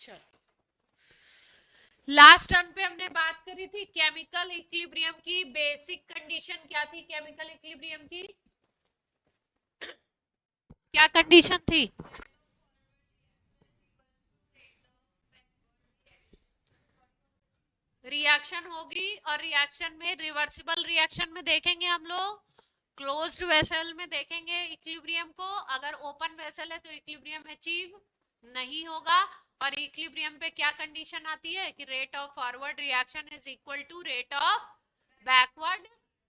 चलो, last term पे हमने बात करी थी केमिकल इक्विलिब्रियम की। बेसिक कंडीशन क्या थी केमिकल इक्विलिब्रियम की? क्या कंडीशन थी? रिएक्शन होगी, और रिएक्शन में रिवर्सिबल रिएक्शन में देखेंगे हम लोग क्लोज्ड वेसल में देखेंगे इक्विलिब्रियम को। अगर ओपन वेसल है तो इक्विलिब्रियम अचीव नहीं होगा। और इक्विलिब्रियम पे क्या कंडीशन आती है कि rate of forward reaction is equal to rate of backward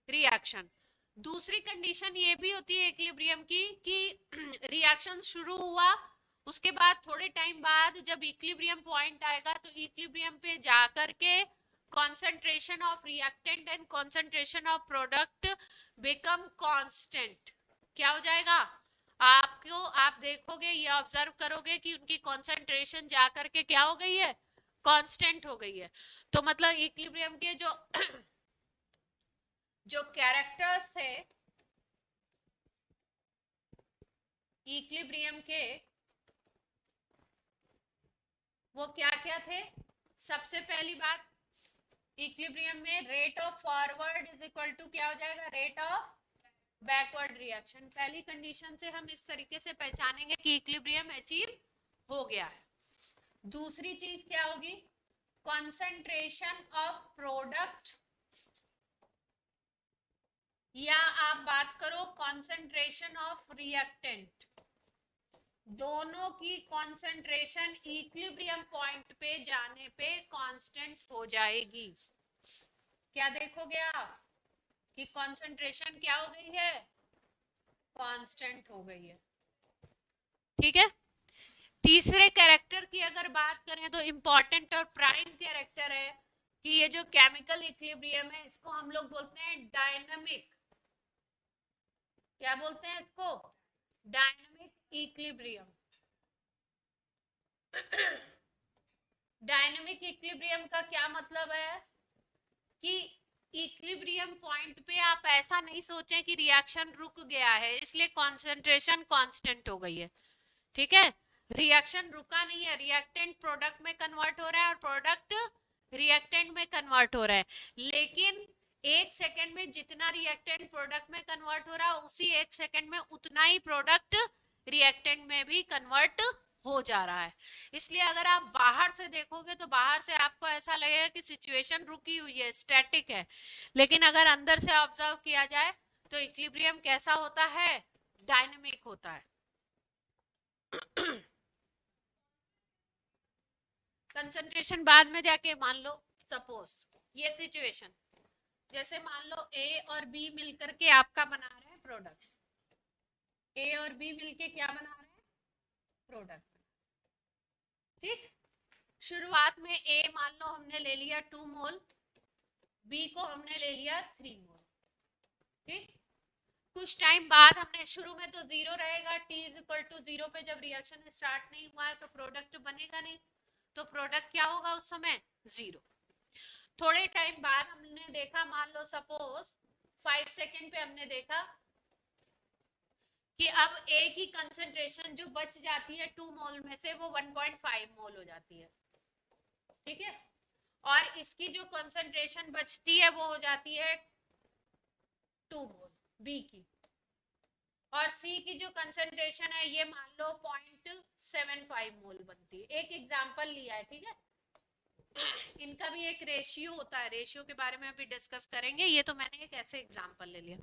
reaction. दूसरी कंडीशन ये भी होती है इक्विलिब्रियम की कि रिएक्शन शुरू हुआ, उसके बाद थोड़े टाइम बाद जब इक्विलिब्रियम पॉइंट आएगा तो इक्विलिब्रियम पे जाकर के concentration of reactant and concentration of product become constant। क्या हो जाएगा? आपको आप देखोगे, ये ऑब्जर्व करोगे कि उनकी कॉन्सेंट्रेशन जाकर के क्या हो गई है? कांस्टेंट हो गई है। तो मतलब इक्विलिब्रियम के जो जो कैरेक्टर्स है इक्विलिब्रियम के, वो क्या क्या थे? सबसे पहली बात, इक्विलिब्रियम में rate of forward is equal to क्या हो जाएगा? Rate of backward reaction. पहली कंडीशन से हम इस तरीके से पहचानेंगे कि इक्विलिब्रियम अचीव हो गया है। दूसरी चीज क्या होगी? कंसंट्रेशन ऑफ प्रोडक्ट, या आप बात करो कंसंट्रेशन ऑफ रिएक्टेंट, दोनों की कंसंट्रेशन इक्विलिब्रियम पॉइंट पे जाने पे कांस्टेंट हो जाएगी। क्या देखोगे आप कि कंसंट्रेशन क्या हो गई है? कांस्टेंट हो गई है। ठीक है। तीसरे कैरेक्टर की अगर बात करें तो इंपॉर्टेंट और प्राइम कैरेक्टर है कि ये जो केमिकल इक्विलिब्रियम है इसको हम लोग बोलते हैं डायनामिक। क्या बोलते हैं इसको? Dynamic equilibrium. डायनामिक इक्विलिब्रियम का क्या मतलब है कि इक्विलिब्रियम पॉइंट पे आप ऐसा नहीं सोचें कि रिएक्शन रुक गया है इसलिए कंसंट्रेशन कांस्टेंट हो गई है। ठीक है, रिएक्शन रुका नहीं है, रिएक्टेंट प्रोडक्ट में कन्वर्ट हो रहा है और प्रोडक्ट रिएक्टेंट में कन्वर्ट हो रहा है। लेकिन एक सेकेंड में जितना रिएक्टेंट प्रोडक्ट में कन्वर्ट हो रहा है उसी एक सेकेंड में उतना ही प्रोडक्ट रिएक्टेंट में भी कन्वर्ट हो जा रहा है। इसलिए अगर आप बाहर से देखोगे तो बाहर से आपको ऐसा लगेगा कि सिचुएशन रुकी हुई है, स्टैटिक है। लेकिन अगर अंदर से ऑब्जर्व किया जाए तो इक्विलिब्रियम कैसा होता है? डायनेमिक होता है। कंसंट्रेशन बाद में जाके मान लो, सपोज ये सिचुएशन, जैसे मान लो ए और बी मिलकर के आपका बना रहे हैं प्रोडक्ट। ए और बी मिलके क्या बना रहे हैं? प्रोडक्ट। ठीक, शुरुआत में ए मान लो हमने ले लिया 2 मोल, बी को हमने ले लिया 3 मोल। ठीक, कुछ टाइम बाद हमने, शुरू में तो जीरो रहेगा, T is equal to zero पे जब रिएक्शन स्टार्ट नहीं हुआ है तो प्रोडक्ट बनेगा नहीं, तो प्रोडक्ट क्या होगा उस समय? जीरो। थोड़े टाइम बाद हमने देखा, मान लो सपोज 5 सेकेंड पे हमने देखा कि अब ए की कंसंट्रेशन जो बच जाती है 2 मोल में से वो 1.5 मोल हो जाती है। ठीक है, और इसकी जो कंसंट्रेशन बचती है वो हो जाती है 2 मोल बी की। और सी की जो कंसंट्रेशन है ये मान लो 0.75 मोल बनती है। एक एग्जांपल लिया है, ठीक है। इनका भी एक रेशियो होता है, रेशियो के बारे में अभी डिस्कस करेंगे। ये तो मैंने एक ऐसे एग्जांपल ले लिया।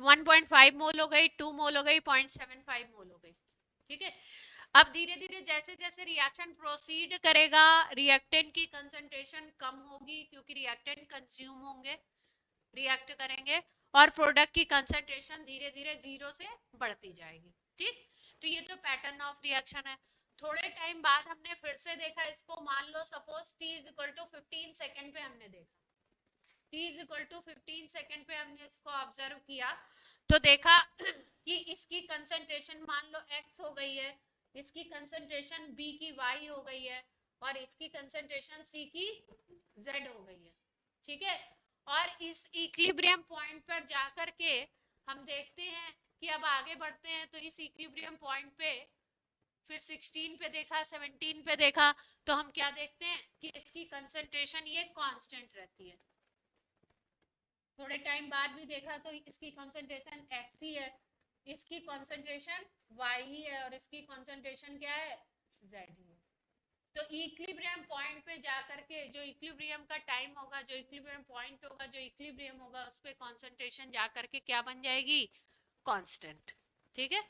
1.5 मोल हो गई, 2 मोल हो गई, 0.75 मोल हो गई। ठीक है, अब धीरे धीरे जैसे जैसे रिएक्शन प्रोसीड करेगा रिएक्टेंट की कंसंट्रेशन कम होगी क्योंकि रिएक्टेंट कंज्यूम होंगे, रिएक्ट करेंगे, और प्रोडक्ट की कंसंट्रेशन धीरे धीरे जीरो से बढ़ती जाएगी। ठीक, तो ये तो पैटर्न ऑफ रिएक्शन है। थोड़े टाइम बाद हमने फिर से देखा इसको, मान लो suppose t is equal to 15 second पे हमने देखा, t is equal to 15 second पे हमने इसको ऑब्जर्व किया तो देखा कि इसकी कंसंट्रेशन मान लो x हो गई है, इसकी कंसंट्रेशन b की y हो गई है, और इसकी कंसंट्रेशन c की z हो गई है। ठीक है, और इस इक्विलिब्रियम पॉइंट पर जाकर के हम देखते हैं कि अब आगे बढ़ते हैं तो इस इक्विलिब्रियम पॉइंट पे फिर 16 पे देखा, 17 पे देखा, तो हम क्या देखते हैं कि इसकी कंसंट्रेशन ये कांस्टेंट रहती है। थोड़े टाइम बाद भी देखा तो इसकी कंसंट्रेशन x ही है, इसकी कंसंट्रेशन y ही है, और इसकी कंसंट्रेशन क्या है, z ही है। तो इक्विलिब्रियम पॉइंट पे जाकर के जो इक्विलिब्रियम का टाइम होगा, जो इक्विलिब्रियम पॉइंट होगा, जो इक्विलिब्रियम होगा, उस पे कंसंट्रेशन जाकर के क्या बन जाएगी, कांस्टेंट। ठीक है,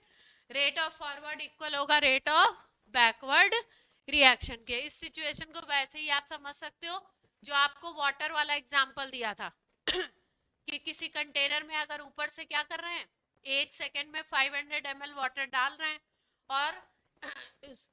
रेट ऑफ फॉरवर्ड इक्वल होगा रेट ऑफ बैकवर्ड रिएक्शन के। इस सिचुएशन को वैसे ही आप समझ सकते हो जो आपको वाटर वाला एग्जांपल दिया था कि किसी कंटेनर में अगर ऊपर से क्या कर रहे हैं, 1 सेकेंड में 500 ml वाटर डाल रहे हैं, और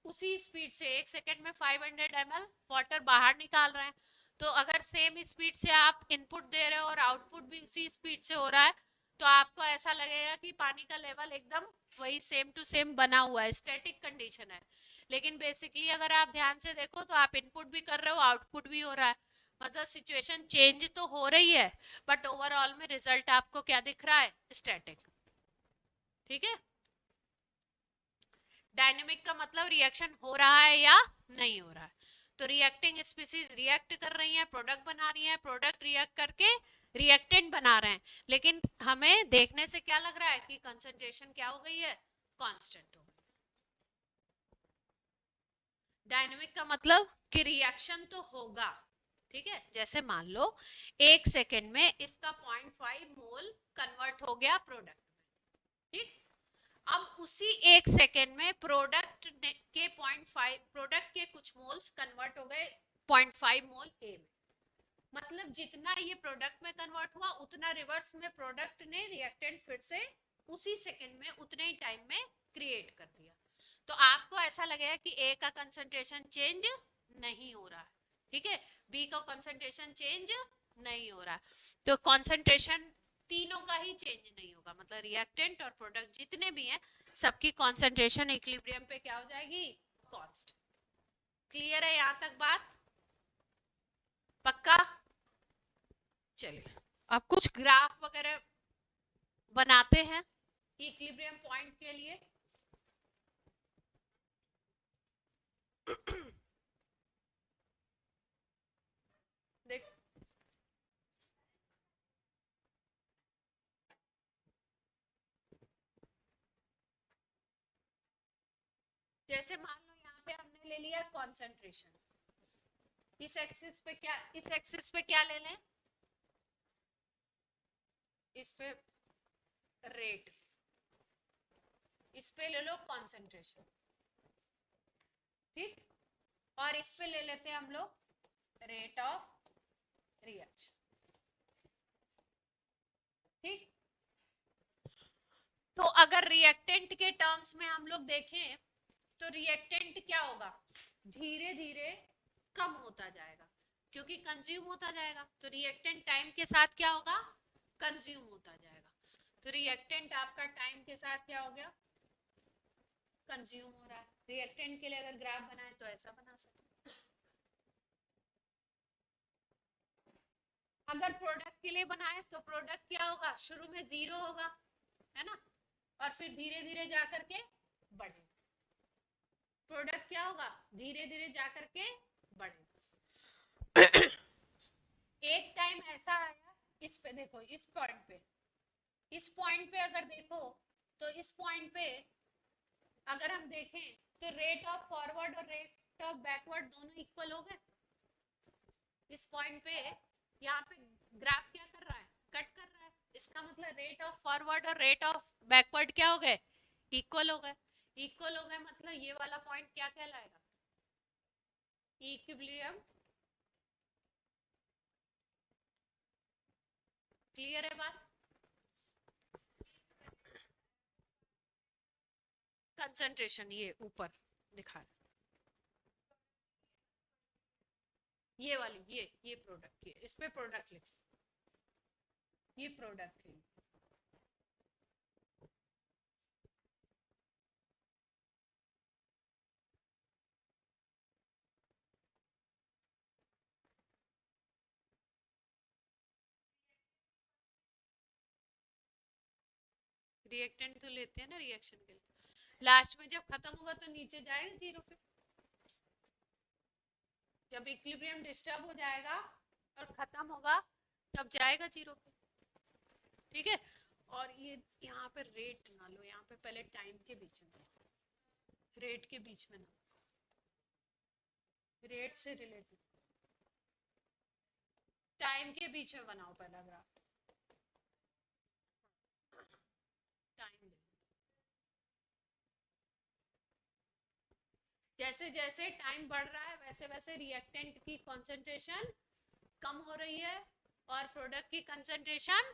उसी स्पीड से 1 सेकेंड में 500 ml वाटर बाहर निकाल रहे हैं, तो अगर सेम स्पीड से आप इनपुट दे रहे हो और आउटपुट भी उसी स्पीड से हो रहा है, तो आपको ऐसा लगेगा कि पानी का लेवल एकदम वही सेम टू सेम बना हुआ है, स्टैटिक कंडीशन है। लेकिन बेसिकली अगर आप ध्यान से देखो तो आप इनपुट भी कर रहे हो, आउटपुट भी हो रहा है, मतलब सिचुएशन चेंज तो हो रही है, बट ओवरऑल में रिजल्ट आपको क्या दिख रहा है, स्टैटिक। ठीक है, डायनेमिक का मतलब रिएक्शन हो रहा है या नहीं हो रहा है। तो रिएक्टिंग स्पीसीज रिएक्ट कर रही है, प्रोडक्ट बना रही है, प्रोडक्ट रिएक्ट करके रिएक्टेंट बना रहे हैं, लेकिन हमें देखने से क्या लग रहा है कि कंसंट्रेशन क्या हो गई है, कांस्टेंट हो गई। डायनेमिक का मतलब कि रिएक्शन तो होगा। ठीक है, जैसे मान लो 1 सेकेंड में इसका 0.5 मोल कन्वर्ट हो गया प्रोडक्ट में। ठीक, अब उसी 1 सेकेंड में प्रोडक्ट के 0.5 प्रोडक्ट के कुछ मोल्स कन्वर्ट हो गए 0.5 मोल ए में। मतलब जितना ये प्रोडक्ट में कन्वर्ट हुआ उतना रिवर्स में प्रोडक्ट ने रिएक्टेंट फिर से उसी सेकेंड में उतने ही टाइम में क्रिएट कर दिया। तो आपको ऐसा लगेगा कि ए का कंसंट्रेशन चेंज नहीं हो रहा है, ठीक है, बी का कंसंट्रेशन चेंज नहीं हो रहा है, तो कंसंट्रेशन तीनों का ही चेंज नहीं होगा, मतलब रिएक्टेंट और प्रोडक्ट जितने भी हैं सबकी कंसंट्रेशन इक्विलिब्रियम पे क्या हो जाएगी, कांस्टेंट। क्लियर है यहाँ तक बात, पक्का। चलिए अब कुछ ग्राफ वगैरह बनाते हैं इक्विलिब्रियम पॉइंट के लिए। देख, जैसे मान लो यहाँ पे हमने ले लिया कॉन्सेंट्रेशन, इस एक्सिस पे क्या, इस एक्सिस पे क्या ले लें, इस पे रेट, इस पे ले लो कॉन्सेंट्रेशन। ठीक, और इस पे ले लेते हैं हम लोग रेट ऑफ रिएक्शन। ठीक, तो अगर रिएक्टेंट के टर्म्स में हम लोग देखें तो रिएक्टेंट क्या होगा, धीरे धीरे कम होता जाएगा क्योंकि कंज्यूम होता जाएगा, तो रिएक्टेंट टाइम के साथ क्या होगा, कंज्यूम होता जाएगा। तो रिएक्टेंट आपका टाइम के साथ क्या हो गया, कंज्यूम हो रहा है। रिएक्टेंट के लिए अगर ग्राफ बनाए तो ऐसा बना सकते, अगर प्रोडक्ट के लिए बनाए तो प्रोडक्ट क्या होगा, शुरू में 0 होगा, है ना, और फिर धीरे धीरे जाकर के बढ़े। प्रोडक्ट क्या होगा, धीरे धीरे जाकर के बढ़े। एक टाइम ऐसा आया, इस पे देखो, इस पॉइंट पे, इस पॉइंट पे अगर देखो तो इस पॉइंट पे अगर हम देखें तो रेट ऑफ फॉरवर्ड और रेट ऑफ बैकवर्ड दोनों इक्वल हो गए। इस पॉइंट पे यहाँ पे ग्राफ क्या कर रहा है, कट कर रहा है, इसका मतलब रेट ऑफ फॉरवर्ड और रेट ऑफ बैकवर्ड क्या हो गए, इक्वल हो गए। इक्वल हो गए मतलब ये वाला पॉइंट क्या कहलाएगा, इक्विलिब्रियम। क्लियर है बात, कंसंट्रेशन ये ऊपर दिखा है, ये वाली, ये प्रोडक्ट, ये इस पे प्रोडक्ट लिखो, ये प्रोडक्ट है। रिएक्टेंट तो लेते हैं ना रिएक्शन के लिए, लास्ट में जब खत्म होगा तो नीचे जाएगा जीरो पे, जब इक्विलिब्रियम डिस्टर्ब हो जाएगा और खत्म होगा तब जाएगा जीरो पे, ठीक है। और ये यहाँ पे रेट ना लो, यहाँ पे पहले टाइम के बीच में, रेट के बीच में ना, रेट से रिलेटेड टाइम के बीच में बनाओ पहला ग्राफ, टाइम जैसे जैसे टाइम बढ़ रहा है वैसे वैसे रिएक्टेंट की कंसंट्रेशन कम हो रही है और प्रोडक्ट की कंसंट्रेशन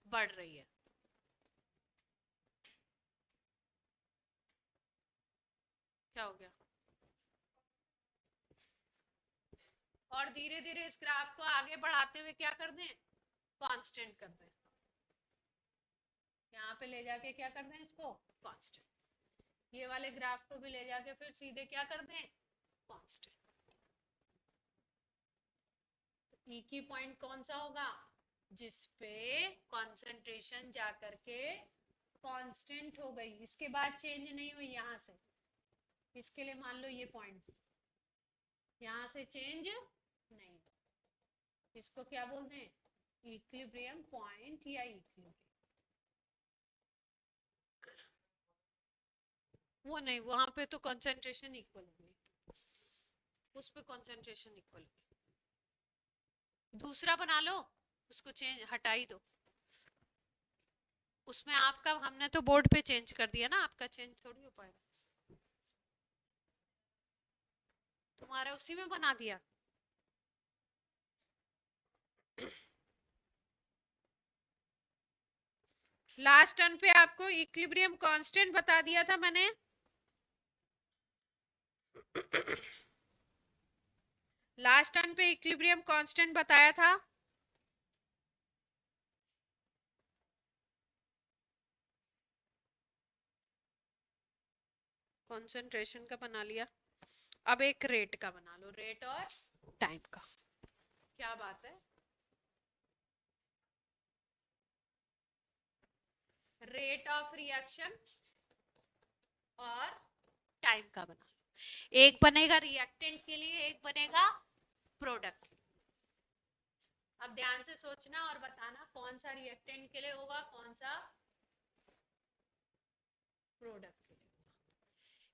बढ़ रही है। क्या हो गया? और धीरे धीरे इस ग्राफ को आगे बढ़ाते हुए क्या कर दें, कांस्टेंट कर दें, यहाँ पे ले जाके क्या कर दें इसको कांस्टेंट, ये वाले ग्राफ को भी ले जाके फिर सीधे क्या कर दें कांस्टेंट। तो ई की पॉइंट कौन सा होगा, जिसपे कंसंट्रेशन जा करके कांस्टेंट हो गई, इसके बाद चेंज नहीं हुई यहाँ से, इसके लिए मान लो ये पॉइंट यहाँ से चेंज नहीं, इसको क्या बोलते हैं इक्विलिब्रियम पॉइंट या इक्विलिब्रियम, वो नहीं, वहां पे तो कंसंट्रेशन इक्वल हो गई, उस पे कंसंट्रेशन इक्वल हो गई, दूसरा बना लो, उसको चेंज हटा ही दो, उसमें आपका हमने तो बोर्ड पे चेंज कर दिया ना, आपका चेंज थोड़ी हो पाएगा, तुम्हारा उसी में बना दिया। लास्ट टर्न पे आपको इक्विलिब्रियम कांस्टेंट बता दिया था मैंने, लास्ट टर्न पे इक्विलिब्रियम कांस्टेंट बताया था, कंसंट्रेशन का बना लिया, अब एक रेट का बना लो, रेट और टाइम का, क्या बात है, रेट ऑफ रिएक्शन और टाइम का बना लो, एक बनेगा रिएक्टेंट के लिए, एक बनेगा प्रोडक्ट के लिए। अब ध्यान से सोचना और बताना कौन सा रिएक्टेंट के लिए होगा, कौन सा प्रोडक्ट के लिए होगा,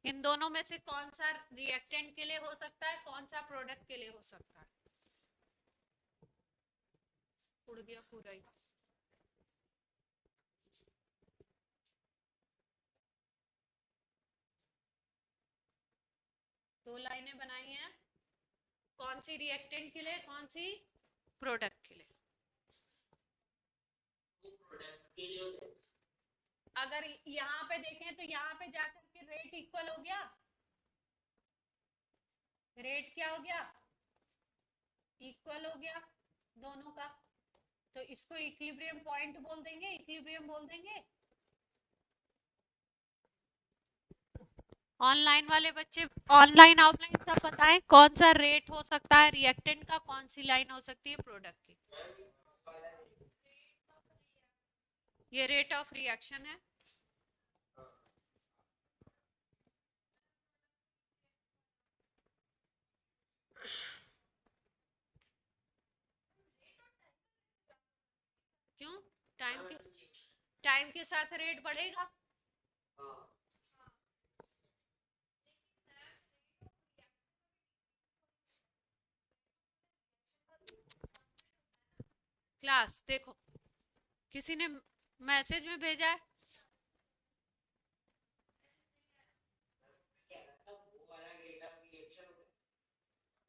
इन दोनों में से कौन सा रिएक्टेंट के लिए हो सकता है, कौन सा प्रोडक्ट के लिए हो सकता है, उड़ गया पूरा ही, दो लाइनें बनाई हैं, कौन सी रिएक्टेंट के लिए, कौन सी प्रोडक्ट के लिए, अगर यहाँ पे देखें तो यहाँ पे जाकर के रेट इक्वल हो गया, रेट क्या हो गया इक्वल हो गया दोनों का, तो इसको इक्विलिब्रियम पॉइंट बोल देंगे, इक्विलिब्रियम बोल देंगे। ऑनलाइन वाले बच्चे ऑनलाइन ऑफलाइन सब बताएं कौन सा रेट हो सकता है रिएक्टेंट का, कौन सी लाइन हो सकती है प्रोडक्ट की, ये रेट ऑफ रिएक्शन है, क्यों टाइम के साथ रेट बढ़ेगा, क्लास देखो किसी ने मैसेज में भेजा है,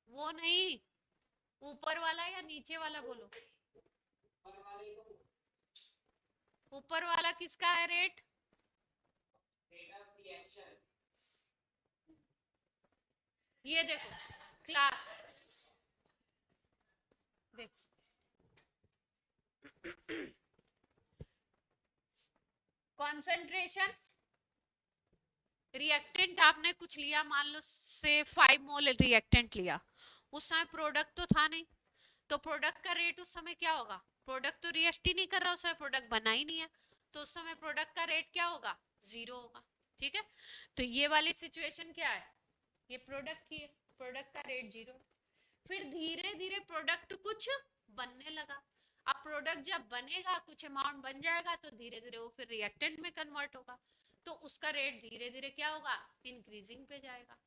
वो नहीं, ऊपर वाला या नीचे वाला बोलो, ऊपर वाला किसका है रेट, ये देखो क्लास देखो कंसंट्रेशन रिएक्टेंट आपने कुछ लिया, मान लो से 5 मोल रिएक्टेंट लिया, उस समय प्रोडक्ट तो था नहीं, तो प्रोडक्ट का रेट उस समय क्या होगा, प्रोडक्ट तो रिएक्ट ही नहीं कर रहा उस समय, प्रोडक्ट बना ही नहीं है, तो उस समय प्रोडक्ट का रेट क्या होगा जीरो होगा, ठीक है, तो ये वाली सिचुएशन क्या है, ये प्रोडक्ट की है, प्रोडक्ट का रेट 0। फिर धीरे धीरे प्रोडक्ट कुछ बनने लगा। अब प्रोडक्ट जब बनेगा, कुछ अमाउंट बन जाएगा, तो धीरे धीरे वो फिर रिएक्टेंट में कन्वर्ट होगा, तो उसका रेट धीरे धीरे क्या होगा, इंक्रीजिंग पे जाएगा।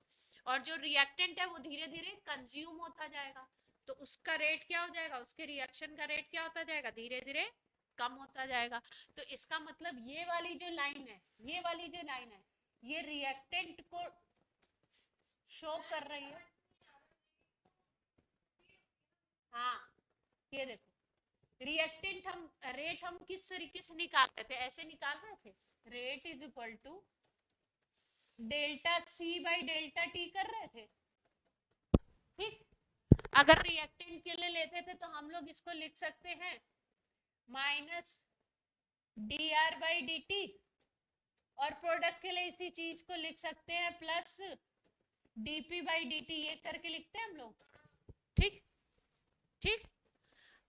और जो रिएक्टेंट है वो धीरे धीरे कंज्यूम होता जाएगा, तो उसका रेट क्या हो जाएगा, उसके रिएक्शन का रेट क्या होता जाएगा, धीरे धीरे कम होता जाएगा। तो इसका मतलब ये वाली जो लाइन है, ये वाली जो लाइन है, ये रिएक्टेंट को शो कर रही है। हाँ, ये देखो, रिएक्टेंट हम रेट हम किस तरीके से निकालते थे, ऐसे निकाल रहे थे, rate is equal to delta C by delta T कर रहे थे। ठीक, अगर रिएक्टेंट के लिए लेते थे तो हम लोग इसको लिख सकते हैं minus D R by D T, और प्रोडक्ट के लिए इसी चीज को लिख सकते हैं plus DP by D T, ये करके लिखते हैं हम लोग। ठीक ठीक,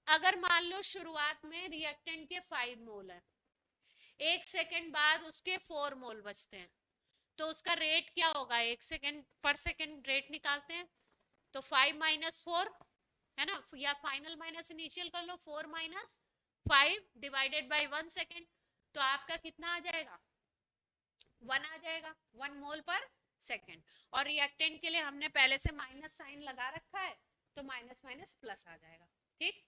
अगर मान लो शुरुआत में रिएक्टेंट के 5 मोल है, 1 सेकेंड बाद उसके 4 मोल बचते हैं, तो उसका रेट क्या होगा, 1 सेकेंड पर सेकेंड रेट निकालते हैं, तो 5 माइनस 4 है ना, या फाइनल माइनस इनिशियल कर लो, 4 माइनस 5 डिवाइडेड बाई 1 सेकेंड, तो आपका कितना आ जाएगा, 1 आ जाएगा, 1 मोल पर सेकेंड। और रिएक्टेंट के लिए हमने पहले से माइनस साइन लगा रखा है, तो माइनस माइनस प्लस आ जाएगा। ठीक,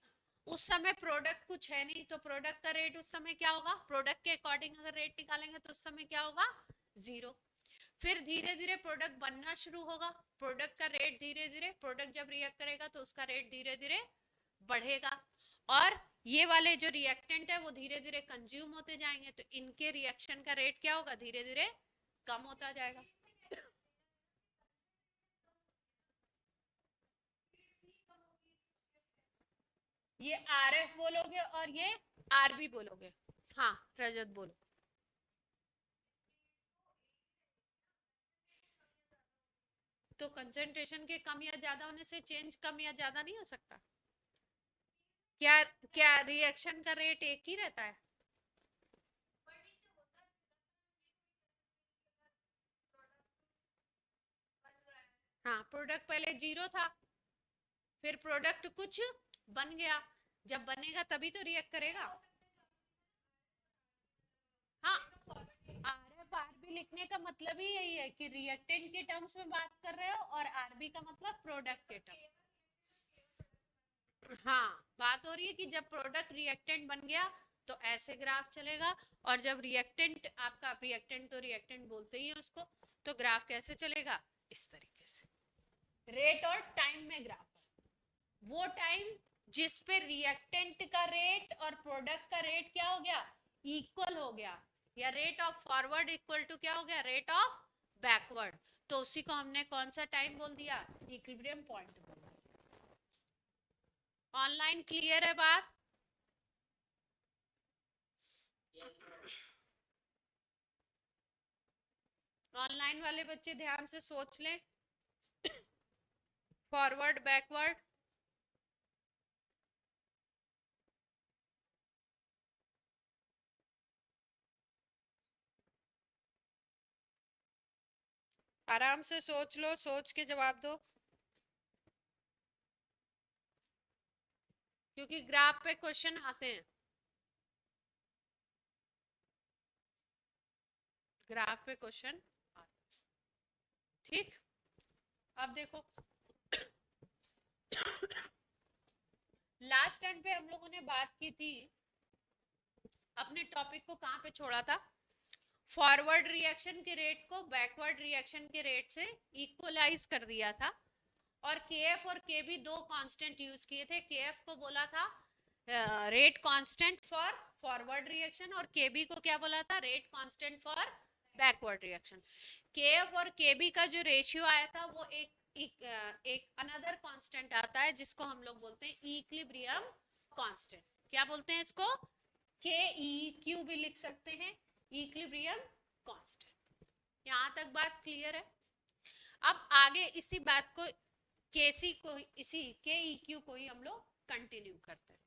उस समय प्रोडक्ट कुछ है नहीं, तो प्रोडक्ट का रेट उस समय क्या होगा, प्रोडक्ट के अकॉर्डिंग अगर रेट निकालेंगे तो उस समय क्या होगा, 0। फिर धीरे धीरे प्रोडक्ट बनना शुरू होगा, प्रोडक्ट का रेट धीरे धीरे, प्रोडक्ट जब रिएक्ट करेगा तो उसका रेट धीरे धीरे बढ़ेगा, और ये वाले जो रिएक्टेंट है वो धीरे धीरे कंज्यूम होते जाएंगे, तो इनके रिएक्शन का रेट क्या होगा, धीरे धीरे कम होता जाएगा। ये आर एफ बोलोगे और ये आर बी बोलोगे। हाँ रजत बोलो। तो कंसंट्रेशन के कम या ज्यादा होने से चेंज कम या ज्यादा नहीं हो सकता क्या, क्या रिएक्शन का रेट एक ही रहता है। हाँ, प्रोडक्ट पहले 0 था, फिर प्रोडक्ट कुछ बन गया, जब बनेगा तभी तो रिएक्ट करेगा। हाँ, आर एफ आर बी लिखने का मतलब ही यही है कि रिएक्टेंट के टर्म्स में बात कर रहे हो, और आरबी का मतलब प्रोडक्ट के टर्म। हाँ, बात हो रही है कि जब प्रोडक्ट रिएक्टेंट बन गया तो ऐसे ग्राफ चलेगा, और जब रिएक्टेंट आपका, रिएक्टेंट तो रिएक्टेंट बोलते ही है उसको, तो ग्राफ कैसे चलेगा, इस तरीके से, रेट और टाइम में ग्राफ, वो टाइम जिस पे रिएक्टेंट का रेट और प्रोडक्ट का रेट क्या हो गया, इक्वल हो गया, या rate of forward equal to क्या हो गया, रेट ऑफ बैकवर्ड, तो उसी को हमने कौन सा टाइम बोल दिया, इक्विलिब्रियम पॉइंट बोल दिया। ऑनलाइन क्लियर है बात। ऑनलाइन वाले बच्चे ध्यान से सोच लें, फॉरवर्ड बैकवर्ड। आराम से सोच लो, सोच के जवाब दो, क्योंकि ग्राफ पे क्वेश्चन आते हैं, ग्राफ पे क्वेश्चन आते हैं। ठीक, अब देखो, लास्ट टाइम पे हम लोगों ने बात की थी, अपने टॉपिक को कहाँ पे छोड़ा था, फॉरवर्ड रिएक्शन के रेट को बैकवर्ड रिएक्शन के रेट से इक्वलाइज कर दिया था, और के एफ और के बी दो कांस्टेंट यूज किए थे, के एफ को बोला था rate constant for forward reaction, और के बी को क्या बोला था, rate constant for backward reaction. के एफ और के बी का जो रेशियो आया था वो एक अनदर कांस्टेंट आता है जिसको हम लोग बोलते हैं इक्विलिब्रियम कांस्टेंट। क्या बोलते हैं इसको, के ई क्यू भी लिख सकते हैं, इक्विलिब्रियम कांस्टेंट। यहाँ तक बात क्लियर है। अब आगे इसी बात को, केसी को, इसी के ई क्यू को ही हम लोग कंटिन्यू करते हैं।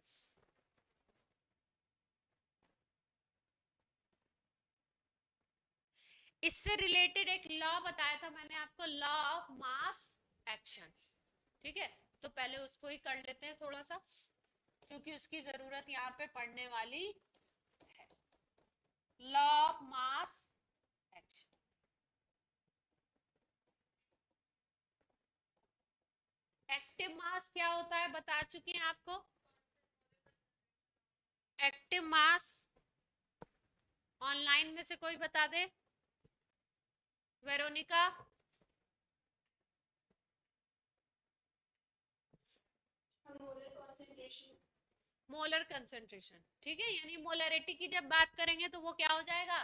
इससे रिलेटेड एक लॉ बताया था मैंने आपको, लॉ ऑफ मास एक्शन। ठीक है, तो पहले उसको ही कर लेते हैं थोड़ा सा, क्योंकि उसकी जरूरत यहाँ पे पड़ने वाली है। Law of mass action, active mass क्या होता है बता चुकी हैं आपको। एक्टिव मास ऑनलाइन में से कोई बता दे, वेरोनिका। मोलर कंसंट्रेशन, ठीक है, यानी मोलरिटी की जब बात करेंगे तो वो क्या हो जाएगा,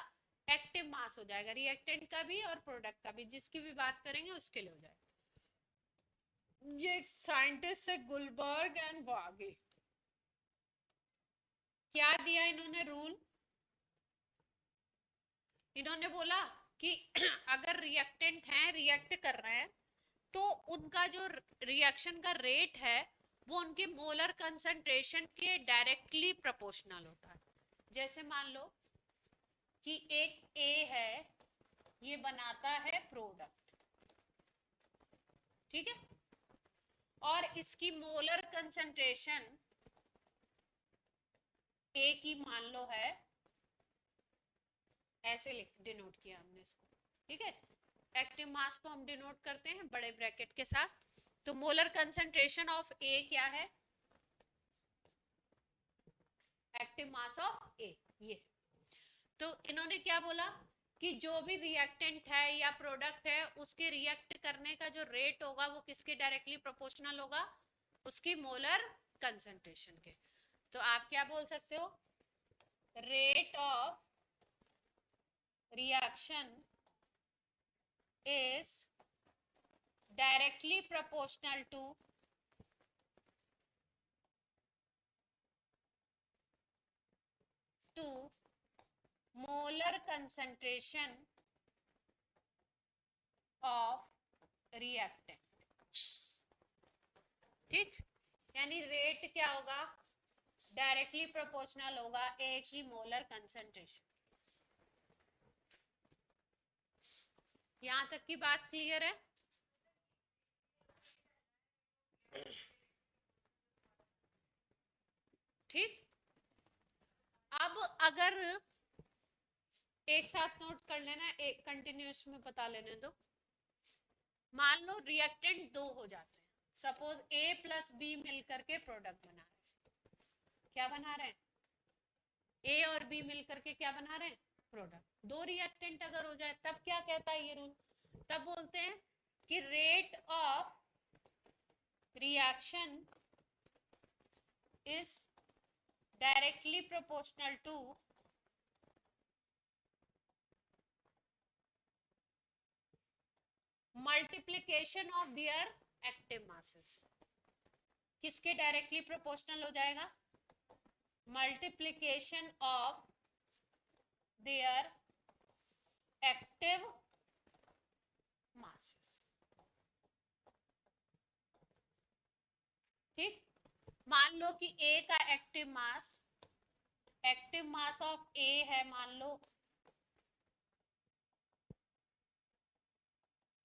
एक्टिव मास हो जाएगा, रिएक्टेंट का भी और प्रोडक्ट का भी, जिसकी भी बात करेंगे उसके लिए हो जाएगा। ये एक साइंटिस्ट है गुलबर्ग एंड वागे, क्या दिया इन्होंने रूल, इन्होंने बोला कि अगर रिएक्टेंट है, रिएक्ट कर रहे हैं, तो उनका जो रिएक्शन का रेट है वो उनके मोलर कंसंट्रेशन के डायरेक्टली प्रोपोर्शनल होता है। जैसे मान लो कि एक ए है, ये बनाता है प्रोडक्ट, ठीक है, और इसकी मोलर कंसंट्रेशन ए की मान लो है, ऐसे लिख डिनोट किया हमने इसको, ठीक है। एक्टिव मास को हम डिनोट करते हैं बड़े ब्रैकेट के साथ। तो मोलर कंसंट्रेशन ऑफ ए क्या है, एक्टिव मास ऑफ ए, ये। तो इन्होंने क्या बोला कि जो भी रिएक्टेंट है या प्रोडक्ट है, उसके रिएक्ट करने का जो रेट होगा वो किसके डायरेक्टली प्रोपोर्शनल होगा, उसकी मोलर कंसंट्रेशन के। तो आप क्या बोल सकते हो, rate of reaction is directly proportional to molar concentration of reactant, ठीक, यानी रेट क्या होगा, डायरेक्टली प्रोपोर्शनल होगा ए की मोलर कंसंट्रेशन। यहां तक की बात क्लियर है। ठीक, अब अगर एक साथ नोट कर लेना, एक कंटिन्यूस में बता लेने दो। मान लो रिएक्टेंट दो हो जाते हैं, सपोज ए प्लस बी मिलकर के प्रोडक्ट बना रहे हैं, क्या बना रहे हैं, ए और बी मिलकर के क्या बना रहे हैं, प्रोडक्ट। दो रिएक्टेंट अगर हो जाए तब क्या कहता है ये रूल, तब बोलते हैं कि rate of reaction is directly proportional to multiplication of their active masses. किसके डायरेक्टली प्रोपोर्शनल हो जाएगा, multiplication of their active masses. ठीक, मान लो कि ए का एक्टिव मास ऑफ ए है, मान लो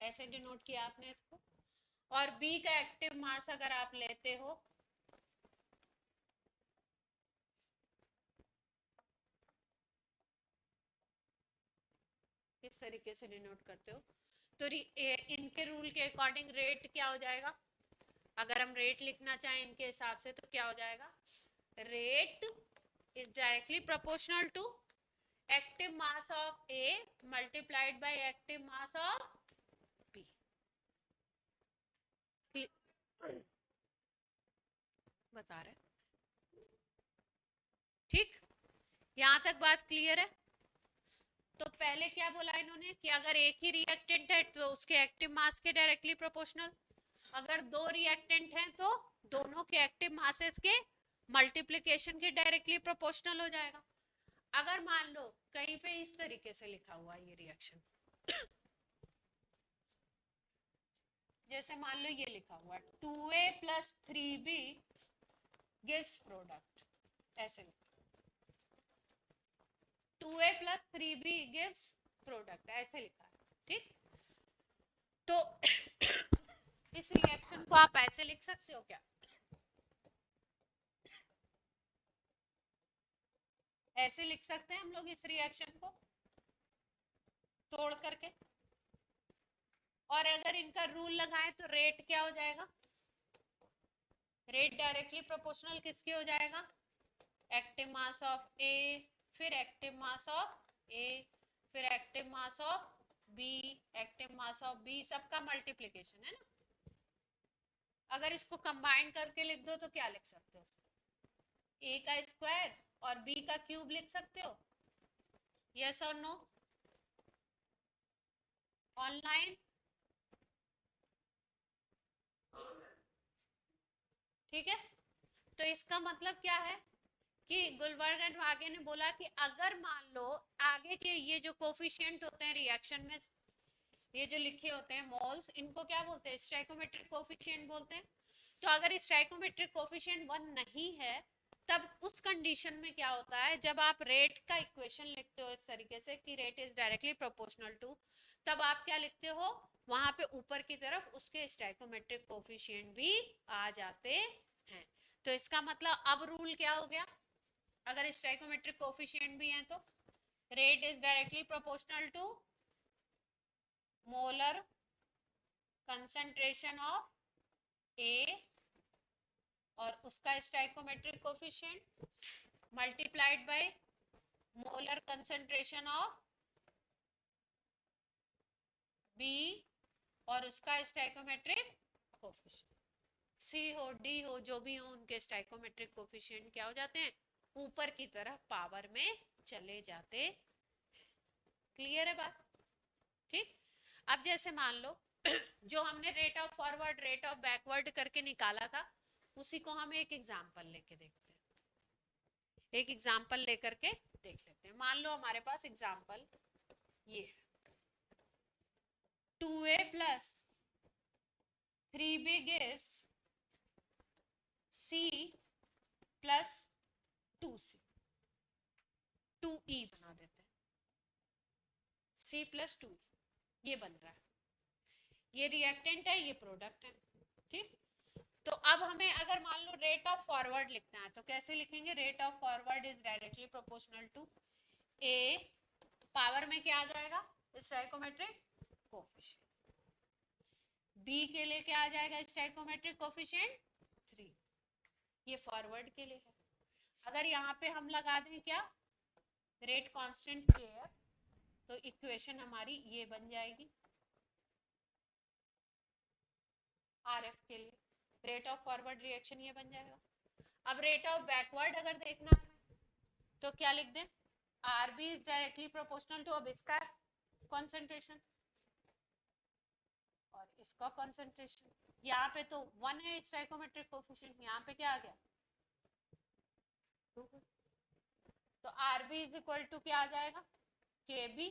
ऐसे डिनोट किया आपने इसको, और बी का एक्टिव मास अगर आप लेते हो, किस तरीके से डिनोट करते हो, तो इनके रूल के अकॉर्डिंग रेट क्या हो जाएगा, अगर हम रेट लिखना चाहें इनके हिसाब से तो क्या हो जाएगा, rate is directly proportional to active mass of A multiplied by active mass of B. बता रहे, ठीक, यहां तक बात क्लियर है। तो पहले क्या बोला इन्होंने कि अगर एक ही रिएक्टेंट है तो उसके एक्टिव मास के डायरेक्टली प्रोपोर्शनल, अगर दो रिएक्टेंट हैं तो दोनों के एक्टिव मासेस के मल्टीप्लिकेशन के डायरेक्टली प्रोपोर्शनल हो जाएगा। अगर मान लो कहीं पे इस तरीके से लिखा हुआ है ये रिएक्शन, जैसे मान लो ये लिखा हुआ है 2a plus 3b gives product, ऐसे 2a plus 3b gives product, ऐसे लिखा है, ठीक। तो इस रिएक्शन को आप ऐसे लिख सकते हो क्या, ऐसे लिख सकते हैं हम लोग इस रिएक्शन को तोड़ करके, और अगर इनका रूल लगाएं तो रेट क्या हो जाएगा, रेट डायरेक्टली प्रोपोर्शनल किसके हो जाएगा, एक्टिव मास ऑफ ए, फिर एक्टिव मास ऑफ ए, फिर active mass of B, active mass of B, सबका मल्टीप्लीकेशन है ना। अगर इसको कंबाइन करके लिख दो तो क्या लिख सकते हो, ए का स्क्वायर और बी का क्यूब लिख सकते हो, यस और नो, ऑनलाइन, ठीक है। तो इसका मतलब क्या है कि गुलबर्ग एंड वागे ने बोला कि अगर मान लो आगे के ये जो कोफिशिएंट होते हैं रिएक्शन में, ये जो लिखे होते हैं मोल्स, इनको क्या बोलते हैं, स्टोइकोमेट्रिक कोफिशिएंट बोलते हैं। तो अगर स्टोइकोमेट्रिक कोफिशिएंट 1 नहीं है, तब उस कंडीशन में क्या होता है, जब आप रेट का इक्वेशन लिखते हो इस तरीके से कि rate is directly proportional to, तब आप क्या लिखते हो, वहां पे ऊपर की तरफ उसके स्टोइकोमेट्रिक कोफिशिएंट भी आ जाते हैं। तो इसका मतलब अब रूल क्या हो गया, अगर स्टोइकोमेट्रिक कोफिशिएंट भी है तो rate is directly proportional to molar concentration of A और उसका stoichiometric coefficient multiplied by molar concentration of B और उसका स्टोइकोमेट्रिक कोफिशिएंट, सी हो डी हो जो भी हो, उनके स्टोइकोमेट्रिक कोफिशिएंट क्या हो जाते हैं, ऊपर की तरफ पावर में चले जाते। क्लियर है बात, ठीक। अब जैसे मान लो जो हमने rate of forward rate of backward करके निकाला था, उसी को हम एक एग्जांपल लेके देखते हैं, एक एग्जांपल लेकर के देख लेते हैं। मान लो हमारे पास एग्जांपल ये 2a plus 3b gives c plus 2c, 2e बना देते हैं, c plus 2, ये बन रहा है, ये रिएक्टेंट है, ये प्रोडक्ट है, ठीक। तो अब हमें अगर मान लो रेट ऑफ फॉरवर्ड लिखना है तो कैसे लिखेंगे, rate of forward is directly proportional to A, power में क्या आ जाएगा, स्टोइकोमेट्रिक कोफिशिएंट, बी के लिए क्या आ जाएगा, स्टोइकोमेट्रिक कोफिशिएंट 3, ये फॉरवर्ड के लिए है। अगर यहाँ पे हम लगा दें क्या, रेट कांस्टेंट के एफ, तो इक्वेशन हमारी ये बन जाएगी आर एफ के लिए, रेट ऑफ फॉरवर्ड रिएक्शन ये बन जाएगा। अब रेट ऑफ बैकवर्ड अगर देखना है तो क्या लिख दें, R B is directly proportional to, अब इसका कॉन्सेंट्रेशन और इसका कॉन्सेंट्रेशन, यहाँ पे तो 1 है स्टोइकोमेट्रिक कोफिशिएंट, यहाँ पे क्या आ गया 2, तो R B is equal to क्या आ जाएगा, के बी,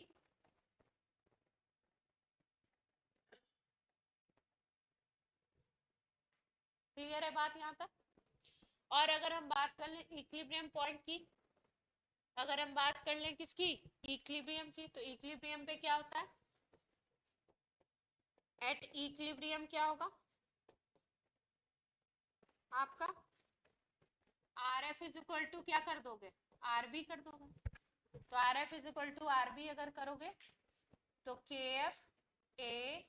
क्लियर है बात यहाँ तक। और अगर हम बात कर लें इक्विलिब्रियम पॉइंट की, अगर हम बात कर लें किसकी, इक्विलिब्रियम की, तो इक्विलिब्रियम पे क्या होता है, एट इक्विलिब्रियम क्या होगा आपका, R F is equal to क्या कर दोगे, आर बी कर दोगे, तो R F is equal to R B अगर करोगे तो के एफ ए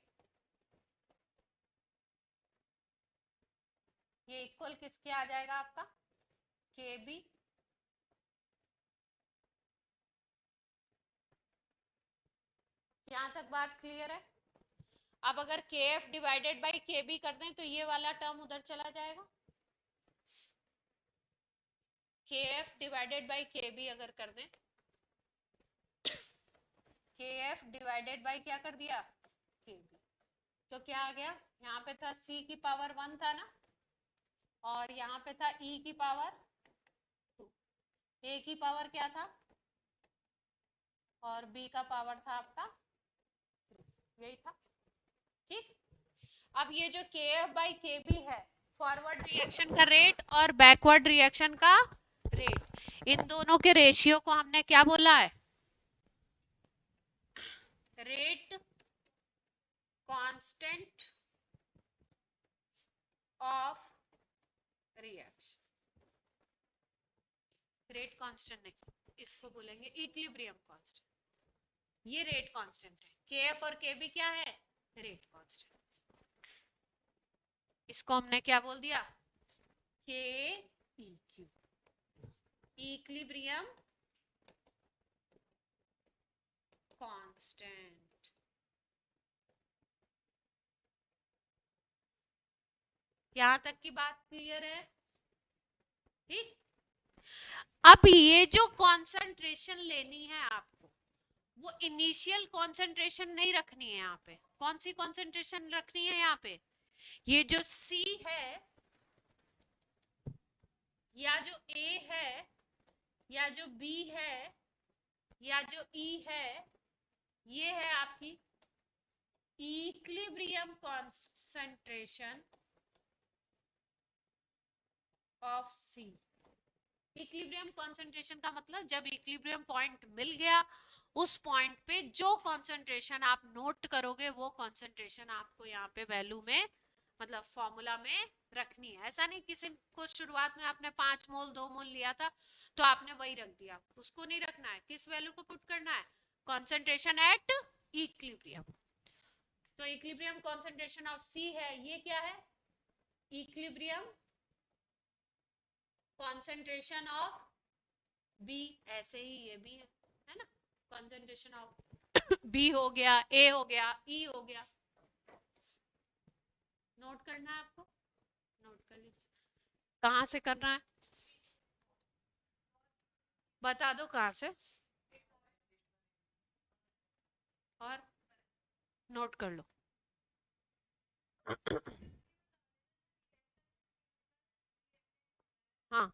ये इक्वल किसके आ जाएगा आपका, के बी, यहां तक बात क्लियर है। अब अगर के एफ डिवाइडेड बाई के बी कर दें तो ये वाला टर्म उधर चला जाएगा, के एफ डिवाइडेड बाई के बी अगर कर दें, के एफ डिवाइडेड बाई क्या कर दिया, के बी, तो क्या आ गया, यहाँ पे था c की पावर 1 था ना, और यहाँ पे था e की पावर 2, a की पावर क्या था और b का पावर था आपका 3, यही था, ठीक। अब ये जो के एफ बाई के बी है, फॉरवर्ड रिएक्शन का रेट और बैकवर्ड रिएक्शन का रेट, इन दोनों के रेशियो को हमने क्या बोला है, rate constant of reaction, rate constant नहीं, इसको बोलेंगे इक्विलिब्रियम कांस्टेंट। ये रेट कांस्टेंट है, केएफ और केबी क्या है, रेट कांस्टेंट। इसको हमने क्या बोल दिया, के इक्यू, इक्विलिब्रियम कांस्टेंट। यहां तक की बात क्लियर है, ठीक। अब ये जो कॉन्सेंट्रेशन लेनी है आपको, वो इनिशियल कॉन्सेंट्रेशन नहीं रखनी है यहाँ पे। कौन सी कॉन्सेंट्रेशन रखनी है यहाँ पे, ये जो C है, या जो A है, या जो B है, या जो E है, ये है आपकी equilibrium concentration of C। Equilibrium concentration का मतलब जब इक्विलिब्रियम पॉइंट मिल गया, उस पॉइंट पे जो कॉन्सेंट्रेशन आप नोट करोगे वो कॉन्सेंट्रेशन आपको यहाँ पे वैल्यू में, मतलब फॉर्मूला में रखनी है। ऐसा नहीं किसी को शुरुआत में आपने 5 मोल 2 मोल लिया था तो आपने वही रख दिया, उसको नहीं रखना है। किस वैल्यू को पुट करना है, कॉन्सेंट्रेशन एट इक्विलिब्रियम। तो इक्विलिब्रियम कॉन्सेंट्रेशन ऑफ C है, ये क्या है, इक्विलिब्रियम कॉन्सेंट्रेशन ऑफ B, ऐसे ही ये भी है ना, कॉन्सेंट्रेशन ऑफ B हो गया, A हो गया, E हो गया। नोट करना है आपको, नोट कर लीजिए। कहां से करना है, बता दो कहां से, और नोट कर लो। हाँ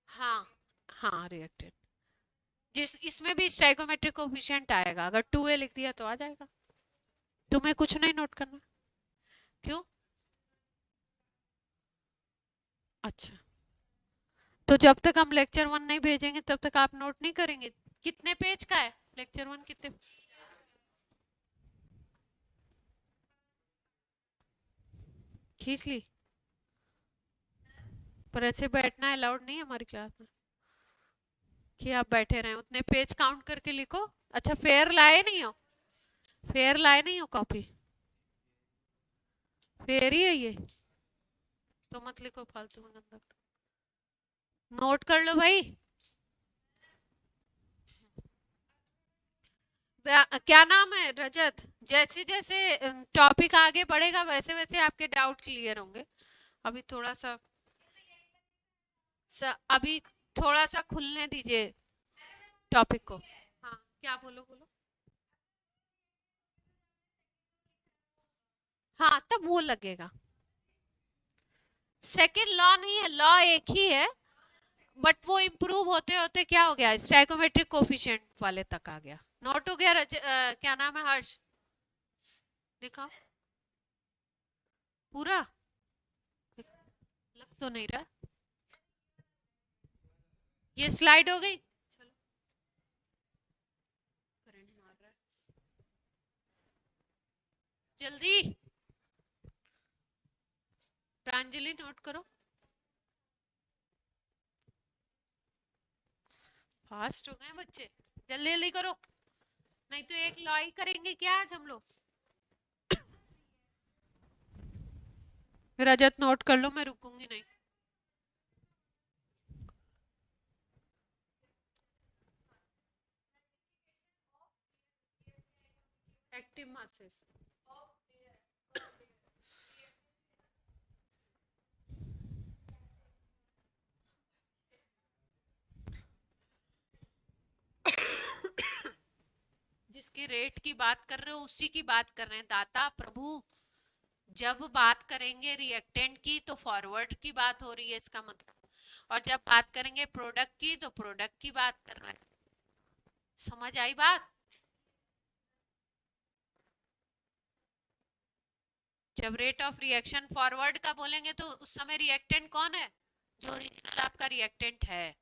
हाँ हाँ, रिएक्टेड, जिस इसमें भी स्टाइकोमेट्रिक कोएफिशिएंट आएगा, अगर 2a लिख दिया तो आ जाएगा। तुम्हें कुछ नहीं नोट करना, क्यों, अच्छा, तो जब तक हम लेक्चर 1 नहीं भेजेंगे तब तक आप नोट नहीं करेंगे। कितने पेज का है लेक्चर 1, कितने, खींच ली, पर ऐसे बैठना अलाउड नहीं है हमारी क्लास में कि आप बैठे रहें। उतने पेज काउंट करके लिखो। अच्छा, फेयर लाए नहीं हो, फेयर लाए नहीं हो कॉपी, फेयर ही है ये, तो मत लिखो फालतू में गंदा। नोट कर लो भाई। क्या नाम है, रजत, जैसे जैसे टॉपिक आगे बढ़ेगा वैसे वैसे आपके डाउट क्लियर होंगे। अभी थोड़ा सा अभी थोड़ा सा खुलने दीजिए टॉपिक को। हाँ, क्या बोलो बोलो। हाँ, तब वो लगेगा। सेकंड लॉ नहीं है, लॉ एक ही है, बट वो इम्प्रूव होते होते क्या हो गया, स्टाइकोमेट्रिक कोफिशिएंट वाले तक आ गया। नोट हो गया, क्या नाम है, हर्ष, दिखाओ पूरा, लग तो नहीं रहा। ये स्लाइड हो गई, चलो, करंट मार रहा है, जल्दी प्रांजलि नोट करो, फास्ट हो गए बच्चे, जल्दी जल्दी करो, नहीं तो एक लॉ ही करेंगे क्या आज हम लोग। रजत नोट कर लो, मैं रुकूंगी नहीं। एक्टिव मासेस, जिसके रेट की बात कर रहे हो उसी की बात कर रहे हैं दाता प्रभु। जब बात करेंगे रिएक्टेंट की तो फॉरवर्ड की बात हो रही है इसका मतलब, और जब बात करेंगे प्रोडक्ट की तो प्रोडक्ट की बात कर रहे हैं। समझ आई बात। जब रेट ऑफ रिएक्शन फॉरवर्ड का बोलेंगे तो उस समय रिएक्टेंट कौन है, जो ओरिजिनल आपका रिएक्टेंट है।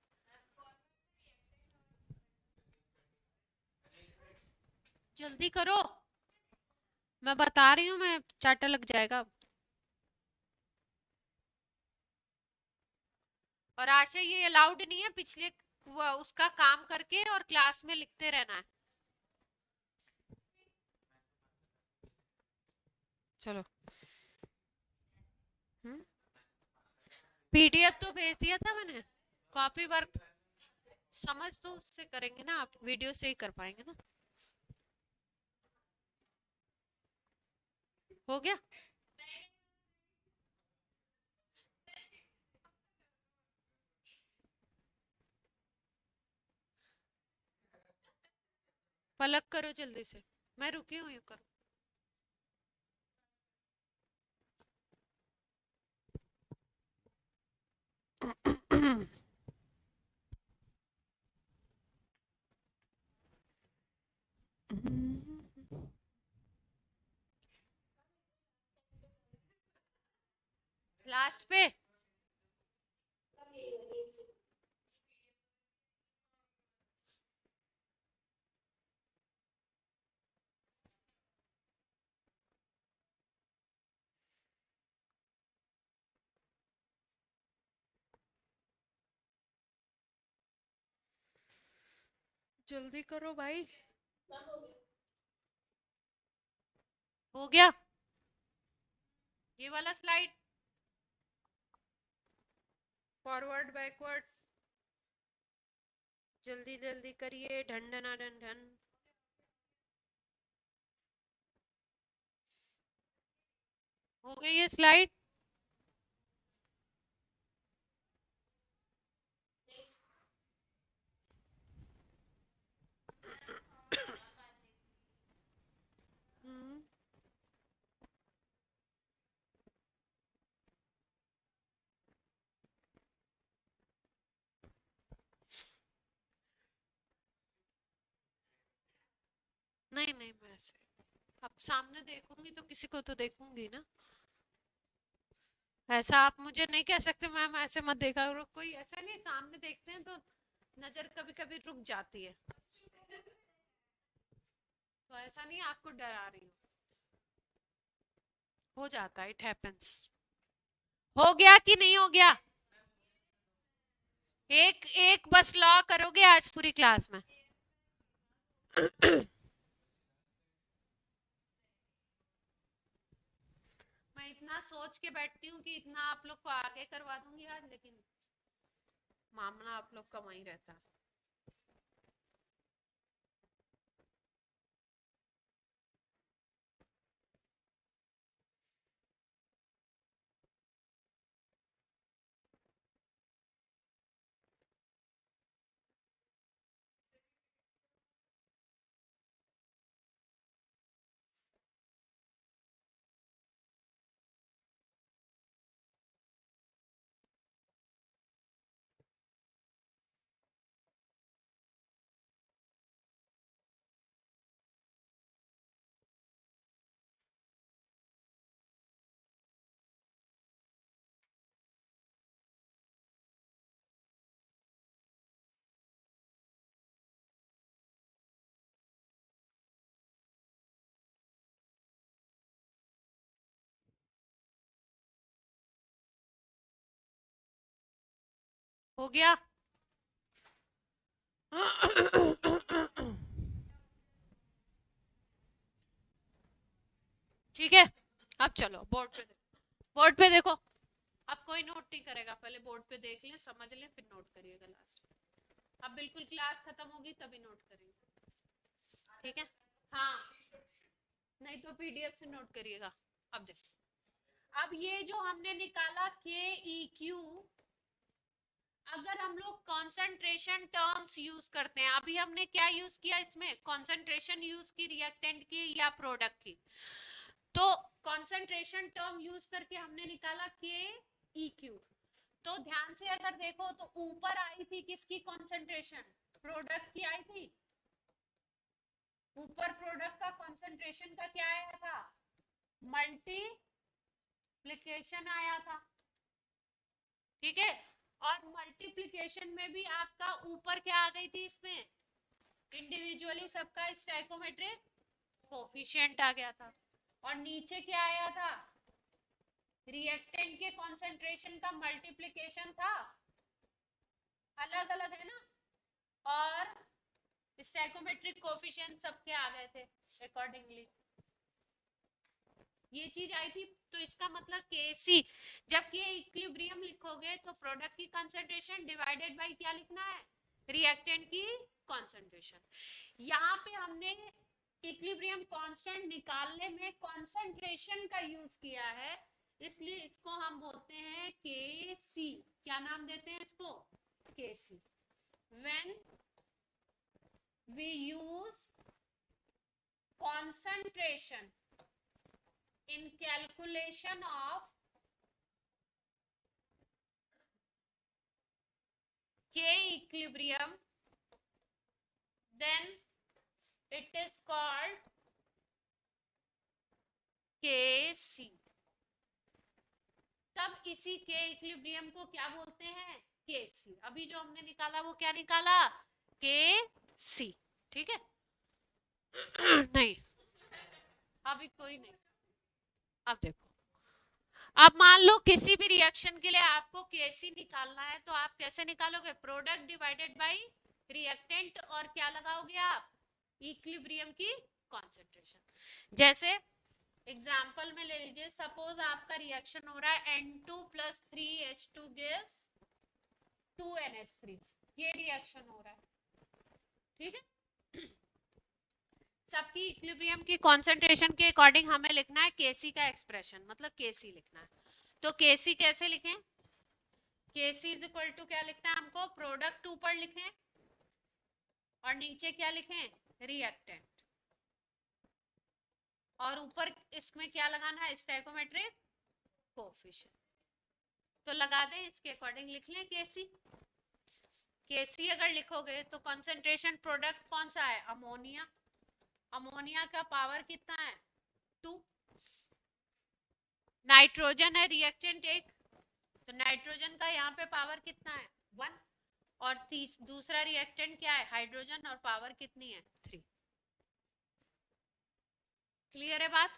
जल्दी करो, मैं बता रही हूँ, मैं चार्टर लग जाएगा। और आशा ये अलाउड नहीं है पिछले उसका काम करके और क्लास में लिखते रहना है। चलो पीडीएफ तो भेज दिया था मैंने, कॉपी वर्क समझ तो उससे करेंगे ना, आप वीडियो से ही कर पाएंगे ना। हो गया? पलक करो जल्दी से, मैं रुकी हुई हूँ, करो। लास्ट पे जल्दी करो भाई। हो गया ये वाला स्लाइड, फॉरवर्ड बैकवर्ड, जल्दी जल्दी करिए, ढन ढना ढन ढन। हो गई ये स्लाइड? नहीं नहीं, मैं ऐसे अब सामने देखूंगी तो किसी को तो देखूंगी ना। ऐसा आप मुझे नहीं कह सकते मैम ऐसे मत देखा करो, कोई ऐसा नहीं, सामने देखते हैं तो नजर कभी कभी रुक जाती है, तो ऐसा नहीं आपको डरा रही हूँ, हो जाता है, इट हैपेंस। हो गया कि नहीं हो गया? एक एक बस लॉ करोगे आज पूरी क्लास में। मैं इतना सोच के बैठती हूँ कि इतना आप लोग को आगे करवा दूंगी आज, लेकिन मामला आप लोग का वहीं रहता। हो गया? ठीक है, अब चलो बोर्ड पे देखो, बोर्ड पे देखो। अब कोई नोट नहीं करेगा, पहले बोर्ड पे देख लें, समझ लें, फिर नोट करिएगा लास्ट में। अब बिल्कुल क्लास खत्म होगी तभी नोट करेंगे, ठीक है? हाँ, नहीं तो पीडीएफ से नोट करिएगा। अब देखो, अब ये जो हमने निकाला के ई क्यू, अगर हम लोग कंसंट्रेशन टर्म्स यूज करते हैं, अभी हमने क्या यूज किया इसमें, कंसंट्रेशन यूज की रिएक्टेंट की या प्रोडक्ट की, तो कंसंट्रेशन टर्म यूज करके हमने निकाला के ई क्यू। तो ध्यान से अगर देखो तो ऊपर आई थी किसकी कंसंट्रेशन, प्रोडक्ट की आई थी। ऊपर प्रोडक्ट का कंसंट्रेशन का क्या आया था, मल्टीप्लिकेशन आया था, ठीक है? और मल्टीप्लिकेशन में भी आपका ऊपर क्या आ गई थी इसमें, इंडिविजुअली सबका स्टैइकोमेट्रिक कोफिशिएंट आ गया था, और नीचे क्या आया था, रिएक्टेंट के कॉन्सेंट्रेशन का मल्टीप्लिकेशन था, अलग अलग है ना, और स्टैइकोमेट्रिक कोफिशिएंट सबके आ गए थे अकॉर्डिंगली, ये चीज आई थी। तो इसका मतलब Kc, जब के इक्विलिब्रियम लिखोगे तो प्रोडक्ट की कंसंट्रेशन डिवाइडेड बाय क्या लिखना है, रिएक्टेंट की कंसंट्रेशन। यहाँ पे हमने इक्विलिब्रियम कांस्टेंट निकालने में कंसंट्रेशन का यूज किया है, इसलिए इसको हम बोलते हैं Kc। क्या नाम देते हैं इसको, Kc। When we use concentration in calculation of K equilibrium, then it is called Kc। तब इसी K equilibrium को क्या बोलते हैं, Kc। अभी जो हमने निकाला वो क्या निकाला, Kc, ठीक है। नहीं अभी कोई नहीं, अब देखो, अब मान लो किसी भी रिएक्शन के लिए आपको Kc निकालना है, तो आप कैसे निकालोगे, प्रोडक्ट डिवाइडेड बाय रिएक्टेंट, और क्या लगाओगे आप, इक्विलिब्रियम की कंसंट्रेशन। जैसे एग्जांपल में ले लीजिए, सपोज आपका रिएक्शन हो रहा है N2 + 3H2 gives 2NH3, ये रिएक्शन हो रहा है, ठीक है। सबकी इक्विलिब्रियम की कंसंट्रेशन के अकॉर्डिंग हमें लिखना है Kc का एक्सप्रेशन, मतलब Kc लिखना है। तो Kc कैसे लिखें, Kc इज इक्वल टू क्या लिखना है हमको, प्रोडक्ट ऊपर लिखें और नीचे क्या लिखें, रिएक्टेंट, और ऊपर इसमें क्या लगाना है, स्टैइकोमेट्रिक कोफिशिएंट। तो लगा दें, इसके अकॉर्डिंग लिख लें Kc। Kc अगर लिखोगे तो कंसंट्रेशन प्रोडक्ट कौन सा है, अमोनिया, अमोनिया का पावर कितना है, 2, नाइट्रोजन है रिएक्टेंट एक, तो नाइट्रोजन का यहाँ पे पावर कितना है, 1, और दूसरा रिएक्टेंट क्या है, हाइड्रोजन, और पावर कितनी है, 3। क्लियर है बात।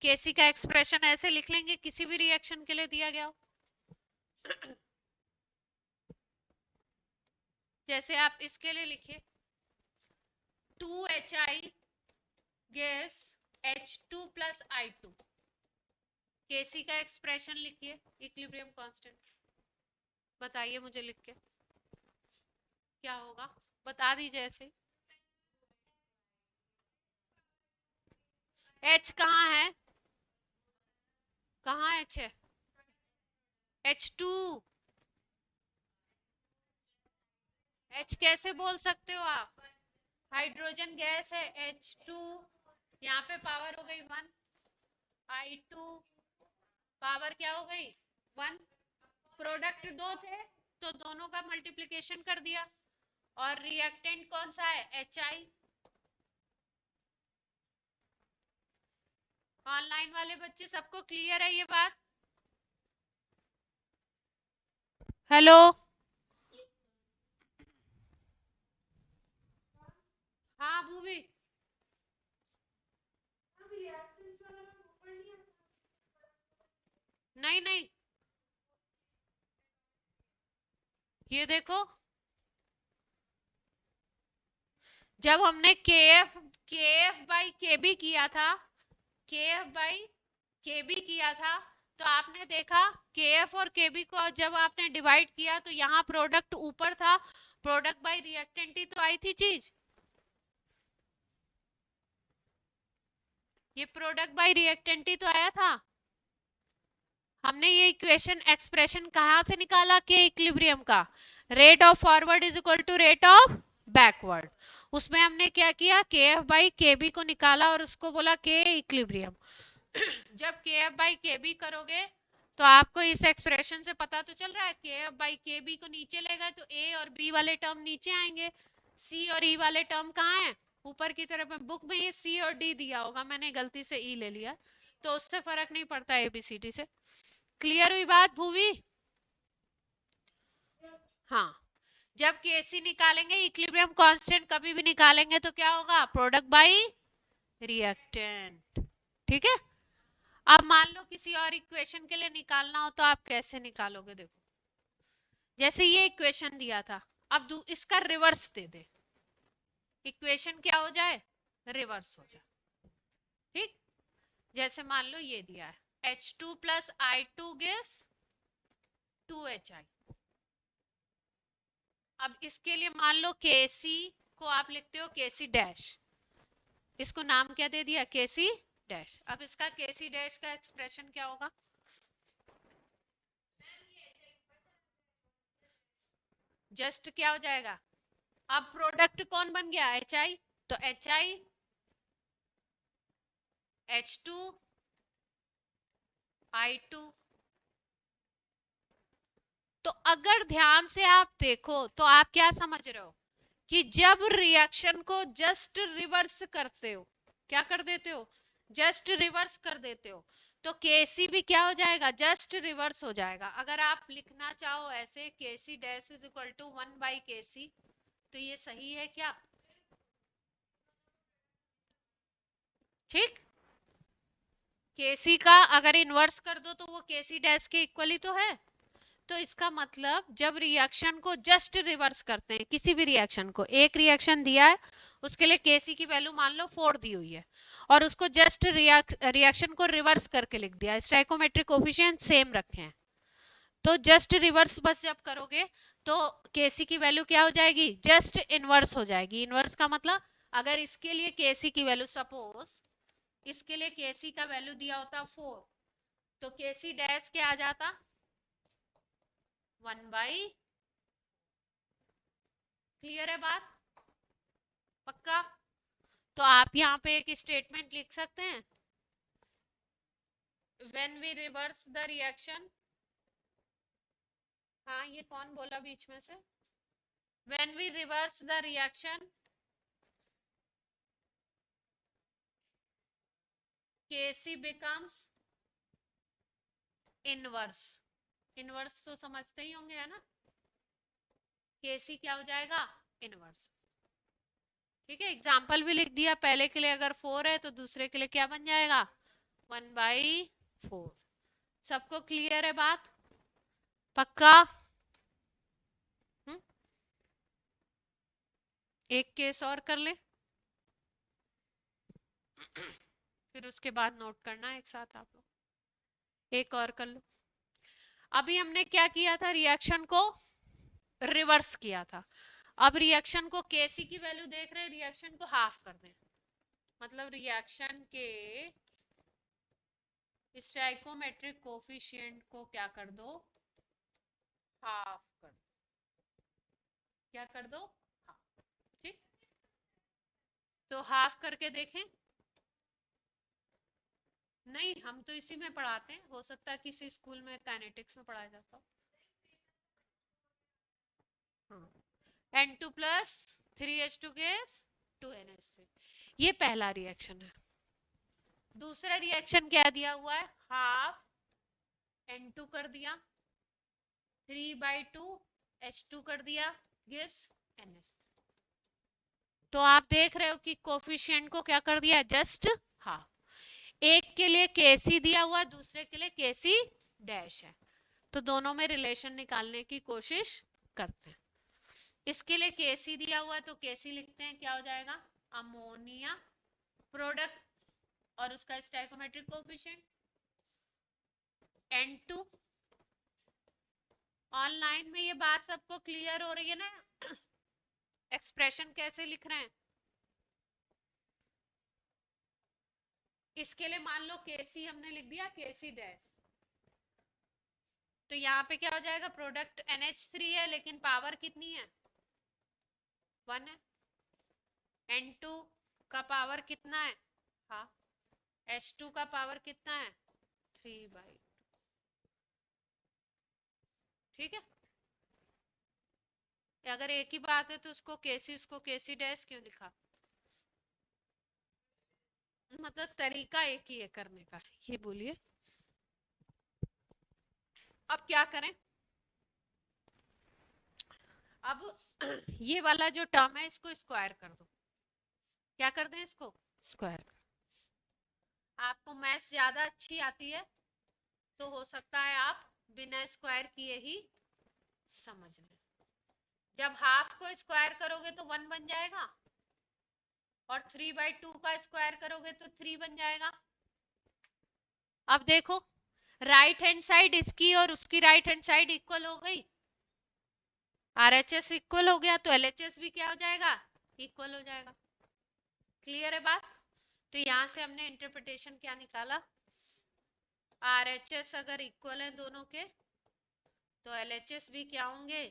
Kc का एक्सप्रेशन ऐसे लिख लेंगे किसी भी रिएक्शन के लिए दिया गया हो। जैसे आप इसके लिए लिखिए 2Hi gives H2 + I2, Kc का एक्सप्रेशन लिखिए, इक्विलिब्रियम कांस्टेंट। बताइए मुझे लिख के क्या होगा, बता दीजिए ऐसे। H कहाँ है, कहाँ H है, H2, H कैसे बोल सकते हो आप, हाइड्रोजन गैस है, H2, यहाँ पे पावर हो गई 1, I2 पावर क्या हो गई 1, प्रोडक्ट 2 थे तो दोनों का मल्टीप्लिकेशन कर दिया, और रिएक्टेंट कौन सा है, Hi। ऑनलाइन वाले बच्चे सबको क्लियर है ये बात, हेलो, हाँ भूमि, नहीं नहीं, ये देखो, जब हमने KF/KB किया था, KF/KB किया था, तो आपने देखा KF और KB को जब आपने डिवाइड किया तो यहाँ प्रोडक्ट ऊपर था, प्रोडक्ट बाय रिएक्टेंट ही तो आई थी चीज, ये प्रोडक्ट बाय रिएक्टेंट ही तो आया था। हमने ये इक्वेशन एक्सप्रेशन कहाँ से निकाला, के इक्विलिब्रियम का, rate of forward is equal to rate of backward. उसमें हमने क्या किया, KF/KB को निकाला और उसको बोला के इक्विलिब्रियम। जब KF/KB करोगे तो आपको इस एक्सप्रेशन से पता तो चल रहा है, KF/KB को नीचे ले गए तो A और B वाले टर्म नीचे आएंगे, C और E वाले टर्म कहाँ है, ऊपर की तरफ। बुक में ये C और D दिया होगा, मैंने गलती से E ले लिया, तो उससे फर्क नहीं पड़ता ABCD से। क्लियर हुई बात भूवी, हाँ। जब Kc निकालेंगे, इक्विलिब्रियम कांस्टेंट कभी भी निकालेंगे तो क्या होगा, प्रोडक्ट बाय रिएक्टेंट। ठीक है। अब मान लो किसी और इक्वेशन के लिए निकालना हो तो आप कैसे निकालोगे? देखो, जैसे ये इक्वेशन दिया था, अब इसका रिवर्स दे दे, इक्वेशन क्या हो जाए? रिवर्स हो जाए। ठीक, जैसे मान लो ये दिया है H2 plus I2 gives 2HI। अब इसके लिए मान लो KC को आप लिखते हो KC डैश, इसको नाम क्या दे दिया? KC dash. अब इसका KC डैश का एक्सप्रेशन क्या होगा? जस्ट क्या हो जाएगा? अब प्रोडक्ट कौन बन गया? HI। तो HI H2 I2। तो अगर ध्यान से आप देखो तो आप क्या समझ रहे हो कि जब रिएक्शन को जस्ट रिवर्स करते हो, क्या कर देते हो? जस्ट रिवर्स कर देते हो, तो केसी भी क्या हो जाएगा? जस्ट रिवर्स हो जाएगा। अगर आप लिखना चाहो ऐसे KC dash is equal to 1/KC, तो ये सही है क्या? ठीक, केसी का अगर इन्वर्स कर दो तो वो केसी डैश के इक्वल ही तो है। तो इसका मतलब जब रिएक्शन को जस्ट रिवर्स करते हैं, किसी भी रिएक्शन को, एक रिएक्शन दिया है उसके लिए केसी की वैल्यू मान लो 4 दी हुई है और उसको जस्ट रिएक्शन को रिवर्स करके लिख दिया, स्टोइकोमेट्रिक कोफिशिएंट सेम रखे हैं, तो जस्ट रिवर्स बस जब करोगे तो केसी की वैल्यू क्या हो जाएगी? जस्ट इनवर्स हो जाएगी। इनवर्स का मतलब अगर इसके लिए केसी की वैल्यू, सपोज इसके लिए केसी का वैल्यू दिया होता 4, तो केसी डैश क्या आ जाता? 1/। क्लियर है बात? पक्का? तो आप यहाँ पे एक स्टेटमेंट लिख सकते हैं, when we reverse the reaction. हाँ, ये कौन बोला बीच में से? When we reverse the reaction KC becomes inverse. Inverse तो समझते ही होंगे, है ना? केसी क्या हो जाएगा? इनवर्स। ठीक है, एग्जाम्पल भी लिख दिया, पहले के लिए अगर 4 है तो दूसरे के लिए क्या बन जाएगा? 1/4। सबको क्लियर है बात? पक्का? एक केस और कर ले, फिर उसके बाद नोट करना एक साथ आप लोग। एक और कर लो। अभी हमने क्या किया था? रिएक्शन को रिवर्स किया था। अब रिएक्शन को केसी की वैल्यू देख रहे हैं, रिएक्शन को हाफ कर दें, मतलब रिएक्शन के स्टोइकोमेट्रिक कोफिशिएंट को क्या कर दो? हाफ कर दो। क्या कर दो? हाफ। ठीक, तो हाफ करके देखें। नहीं, हम तो इसी में पढ़ाते हैं, हो सकता है किसी स्कूल में काइनेटिक्स में पढ़ाया जाता हो। N2 plus 3H2 gas 2NH3। ये पहला रिएक्शन है। दूसरा रिएक्शन क्या दिया हुआ है? हाफ N2 कर दिया, 3/2 H2 कर दिया, गिव्स NH। तो आप देख रहे हो कि कोफिशिएंट को क्या कर दिया? Just half. एक के लिए केसी दिया हुआ, दूसरे के लिए केसी डैश है, तो दोनों में रिलेशन निकालने की कोशिश करते हैं। इसके लिए केसी दिया हुआ है तो केसी लिखते हैं, क्या हो जाएगा? अमोनिया प्रोडक्ट और उसका स्टोइकोमेट्रिक कोफिशिएंट N2। ऑनलाइन में ये बात सबको क्लियर हो रही है ना? एक्सप्रेशन कैसे लिख रहे हैं? इसके लिए मान लो केसी हमने लिख दिया केसी डैश, तो यहाँ पे क्या हो जाएगा? प्रोडक्ट NH3 है लेकिन पावर कितनी है? 1 है। N2 का पावर कितना है? हाँ। H2 का पावर कितना है? 3/2। ठीक है, अगर एक ही बात है तो उसको केसी डैश क्यों लिखा? मतलब तरीका एक ही है करने का, ये बोलिए। अब क्या करें? अब ये वाला जो टर्म है इसको स्क्वायर कर दो। क्या कर दें इसको? स्क्वायर कर। आपको मैथ्स ज्यादा अच्छी आती है तो हो सकता है आप बिना स्क्वायर किए ही समझ लें। जब हाफ को स्क्वायर करोगे तो 1 बन जाएगा, और 3/2 का स्क्वायर करोगे तो 3 बन जाएगा। अब देखो, राइट हैंड साइड इसकी और उसकी राइट हैंड साइड इक्वल हो गई, RHS इक्वल हो गया तो LHS भी क्या हो जाएगा, इक्वल हो जाएगा। क्लियर है बात? तो यहां से हमने इंटरप्रिटेशन क्या निकाला, RHS अगर इक्वल है दोनों के तो LHS भी क्या होंगे,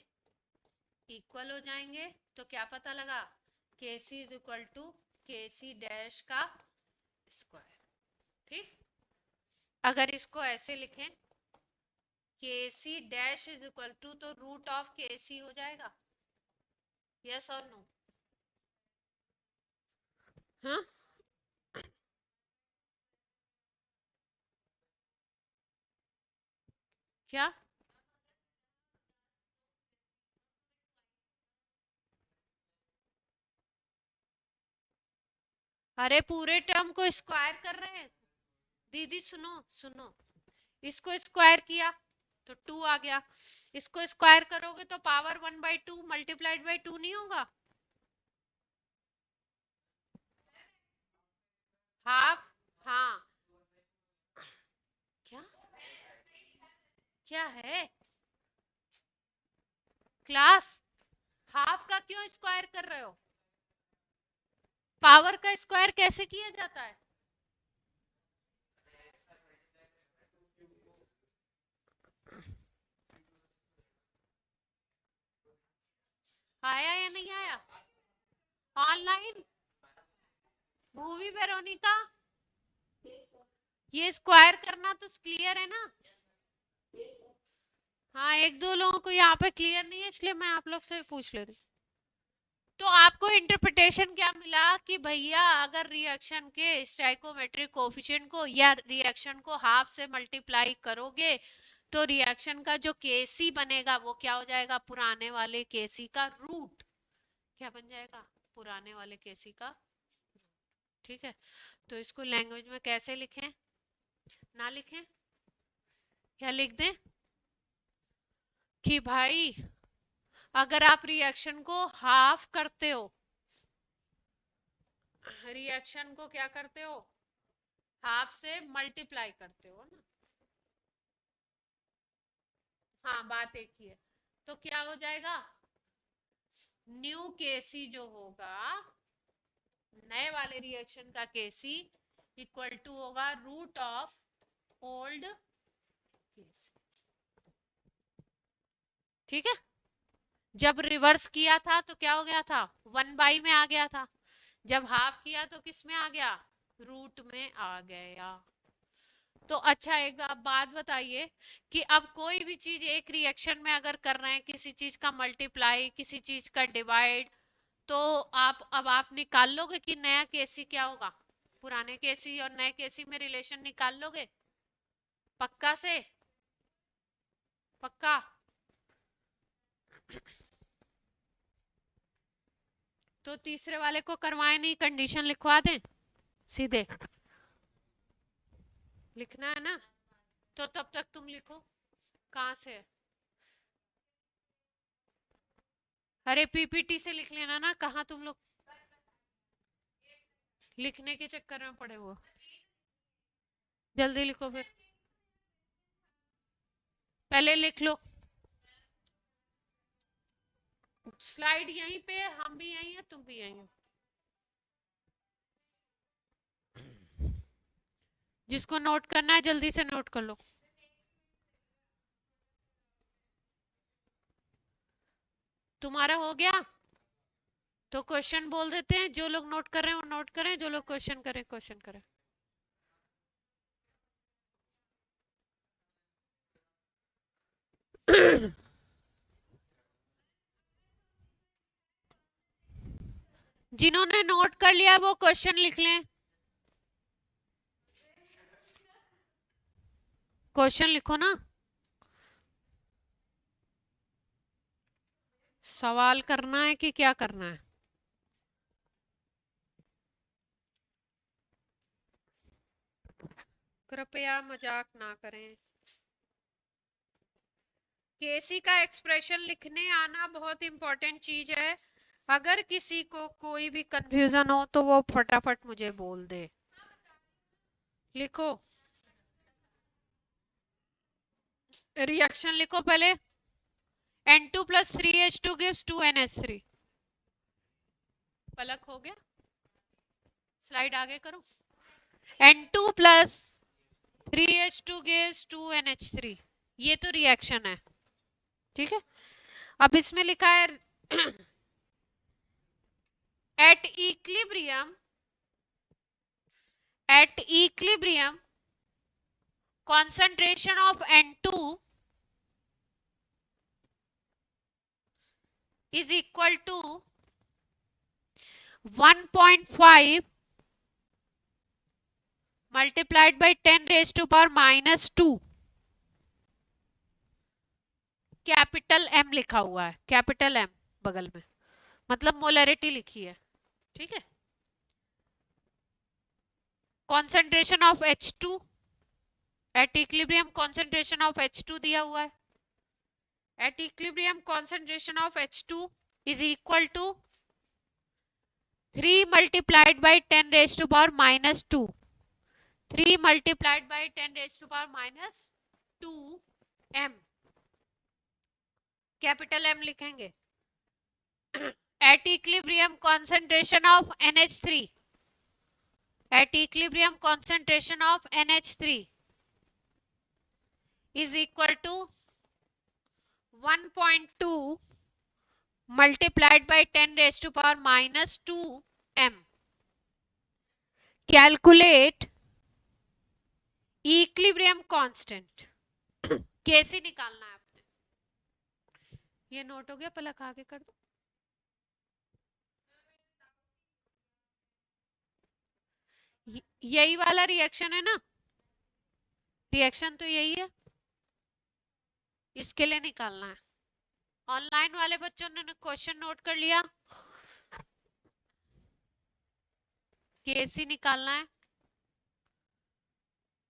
इक्वल हो जाएंगे। तो क्या पता लगा, KC is equal to KC dash का स्क्वायर। ठीक, अगर इसको ऐसे लिखें KC dash is equal to, तो रूट ऑफ KC हो जाएगा। यस और नो? हाँ, क्या? अरे पूरे टर्म को स्क्वायर कर रहे हैं दीदी, सुनो सुनो, इसको स्क्वायर किया तो 2 आ गया, इसको स्क्वायर करोगे तो पावर 1/2 मल्टीप्लाइड बाई 2 नहीं होगा, हाफ। हाँ, क्या क्या है क्लास, हाफ का क्यों स्क्वायर कर रहे हो? पावर का स्क्वायर कैसे किया जाता है? आया या नहीं आया? ऑनलाइन मूवी वेरोनिका, ये स्क्वायर करना तो क्लियर है ना? हाँ, एक दो लोगों को यहाँ पे क्लियर नहीं है, इसलिए मैं आप लोग से पूछ ले रही हूँ। तो आपको इंटरप्रिटेशन क्या मिला कि भैया अगर रिएक्शन के स्टाइकोमेट्रिक कोफिशिएंट को या रिएक्शन को हाफ से मल्टीप्लाई करोगे तो रिएक्शन का जो केसी बनेगा वो क्या हो जाएगा, पुराने वाले केसी का रूट। क्या बन जाएगा, पुराने वाले केसी का। ठीक है, तो इसको लैंग्वेज में कैसे लिखें, ना लिखें या लिख दें कि भाई अगर आप रिएक्शन को हाफ करते हो, रिएक्शन को क्या करते हो, हाफ से मल्टीप्लाई करते हो ना, हाँ बात एक ही है, तो क्या हो जाएगा, न्यू केसी जो होगा, नए वाले रिएक्शन का केसी इक्वल टू होगा रूट ऑफ ओल्ड केसी। ठीक है, जब रिवर्स किया था तो क्या हो गया था, 1/, में आ गया था, जब हाफ किया तो किस में आ गया, रूट में आ गया। तो अच्छा एक आप बात बताइए कि अब कोई भी चीज एक रिएक्शन में अगर कर रहे हैं, किसी चीज का मल्टीप्लाई किसी चीज का डिवाइड, तो आप निकाल लोगे कि नया केसी क्या होगा, पुराने केसी और नए केसी में रिलेशन निकाल लोगे, पक्का से, पक्का? तो तीसरे वाले को करवाए नहीं, कंडीशन लिखवा दें सीधे, लिखना है ना? तो तब तक तुम लिखो, कहाँ से है? अरे पीपीटी से लिख लेना ना, कहाँ तुम लोग लिखने के चक्कर में पड़े हो, जल्दी लिखो फिर, पहले लिख लो। स्लाइड यहीं पे, हम भी यहीं है, तुम भी यहीं हो, जिसको नोट करना है जल्दी से नोट कर लो। तुम्हारा हो गया तो क्वेश्चन बोल देते हैं, जो लोग नोट कर रहे हैं वो नोट करें, जो लोग क्वेश्चन करें क्वेश्चन करें। जिन्होंने नोट कर लिया वो क्वेश्चन लिख लें, क्वेश्चन लिखो ना, सवाल करना है कि क्या करना है? कृपया मजाक ना करें। केसी का एक्सप्रेशन लिखने आना बहुत इंपॉर्टेंट चीज है। अगर किसी को कोई भी कंफ्यूजन हो तो वो फटाफट मुझे बोल दे। लिखो, रिएक्शन लिखो पहले। N2 plus 3H2 gives 2NH3। पलक हो गया? स्लाइड आगे करो। N2 plus 3H2 gives 2NH3। ये तो रिएक्शन है, ठीक है। अब इसमें लिखा है at equilibrium concentration of N2 is equal to 1.5 multiplied by 10 raised to power minus 2। Capital M लिखा हुआ है, कैपिटल M बगल में, मतलब मोलरिटी लिखी है, ठीक है। Concentration of H2 at equilibrium, concentration of H2 दिया हुआ है। At equilibrium concentration of H2 is equal to 3 multiplied by 10 raised to power minus 2। 3 multiplied by 10 raised to power minus 2 m, capital M लिखेंगे। Eight equilibrium concentration of NH3, at equilibrium concentration of NH3 is equal to 1.2 multiplied by 10 raised to power minus 2 m। Calculate equilibrium constant। कैसे निकालना है आपने? ये note हो गया? पलक आगे कर दो। यही वाला रिएक्शन है ना? रिएक्शन तो यही है, इसके लिए निकालना है। ऑनलाइन वाले बच्चों ने क्वेश्चन नोट कर लिया? कैसे निकालना है?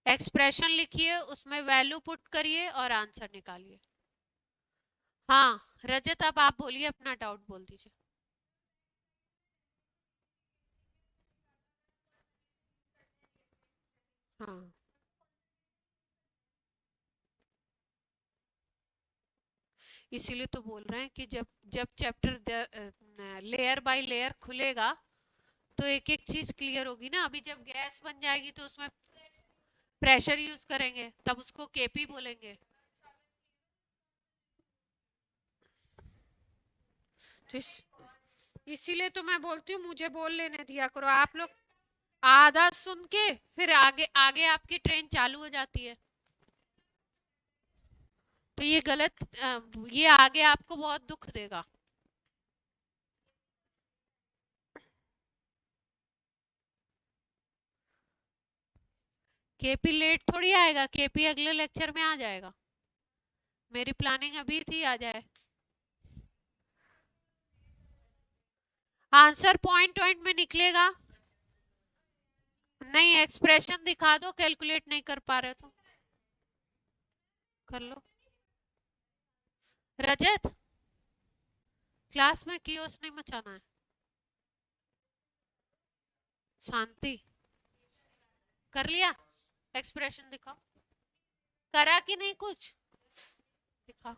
एक्सप्रेशन लिखिए, उसमें वैल्यू पुट करिए और आंसर निकालिए। हाँ रजत, अब आप बोलिए, अपना डाउट बोल दीजिए। हाँ इसीलिए तो बोल रहे हैं कि जब जब चैप्टर लेयर बाय लेयर खुलेगा तो एक एक चीज क्लियर होगी ना। अभी जब गैस बन जाएगी तो उसमें प्रेशर यूज करेंगे, तब उसको केपी बोलेंगे। तो इसीलिए तो मैं बोलती हूँ, मुझे बोल लेने दिया करो। आप लोग आधा सुन के फिर आगे आगे आपकी ट्रेन चालू हो जाती है, तो ये गलत, ये आगे आपको बहुत दुख देगा। केपी लेट थोड़ी आएगा, केपी अगले लेक्चर में आ जाएगा। मेरी प्लानिंग अभी थी आ जाए। आंसर पॉइंट पॉइंट में निकलेगा। नहीं, एक्सप्रेशन दिखा दो, कैलकुलेट नहीं कर पा रहे तो कर लो। रजत, क्लास में कियोस नहीं मचाना है। शांति, कर लिया? एक्सप्रेशन दिखाओ, करा कि नहीं कुछ दिखाओ।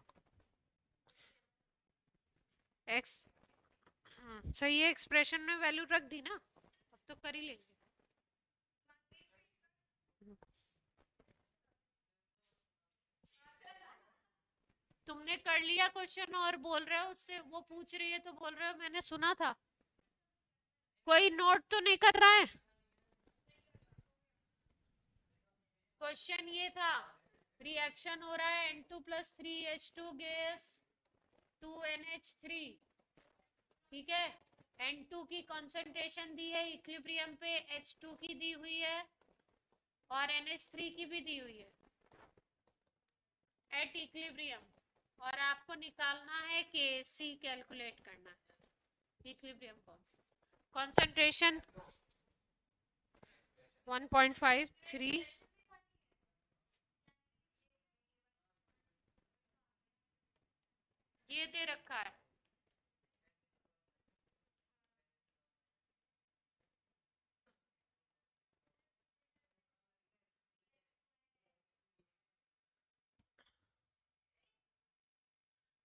एक्स सही है, एक्सप्रेशन में वैल्यू रख दी ना, अब तो कर ही लेंगे। तुमने कर लिया क्वेश्चन और बोल रहे हो, उससे वो पूछ रही है तो बोल रहे हो मैंने सुना था। कोई नोट तो नहीं कर रहा है? क्वेश्चन ये था, रिएक्शन हो रहा है N2 plus 3H2 gives 2NH3, ठीक है। N2 की कंसंट्रेशन दी है इक्विलिब्रियम पे, H2 की दी हुई है और NH3 की भी दी हुई है एट इक्विलिब्रियम, और आपको निकालना है Kc, कैलकुलेट करना है इक्विलिब्रियम कंसंट्रेशन 1.53 ये दे रखा है।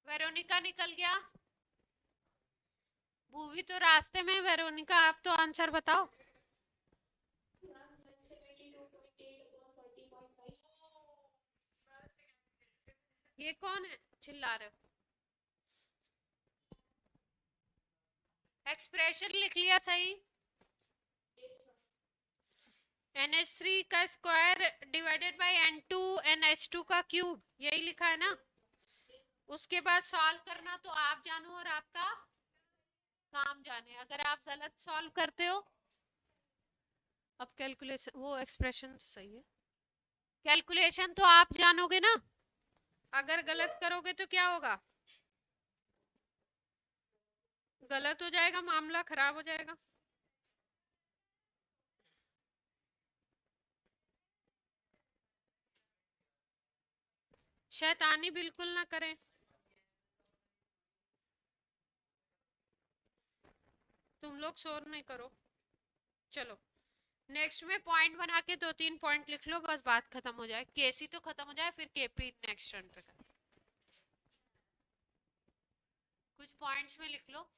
वेरोनिका निकल गया। भूवी तो रास्ते में। वेरोनिका आप तो आंसर बताओ। ये कौन है चिल्ला रहे हो? एक्सप्रेशन लिख लिया सही। NH3 का square divided by N2 NH2 का क्यूब, यही लिखा है ना। उसके बाद सॉल्व करना तो आप जानो और आपका काम जाने। अगर आप गलत सॉल्व करते हो, अब कैलकुलेशन वो एक्सप्रेशन तो सही है, कैलकुलेशन तो आप जानोगे ना। अगर गलत करोगे तो क्या होगा? गलत हो जाएगा, मामला खराब हो जाएगा। शैतानी बिल्कुल ना करें। तुम लोग शोर नहीं करो। चलो नेक्स्ट में पॉइंट बना के 2-3 पॉइंट लिख लो, बस बात खत्म हो जाए। केसी तो खत्म हो जाए, फिर केपी नेक्स्ट रन पे कर। कुछ पॉइंट्स में लिख लो,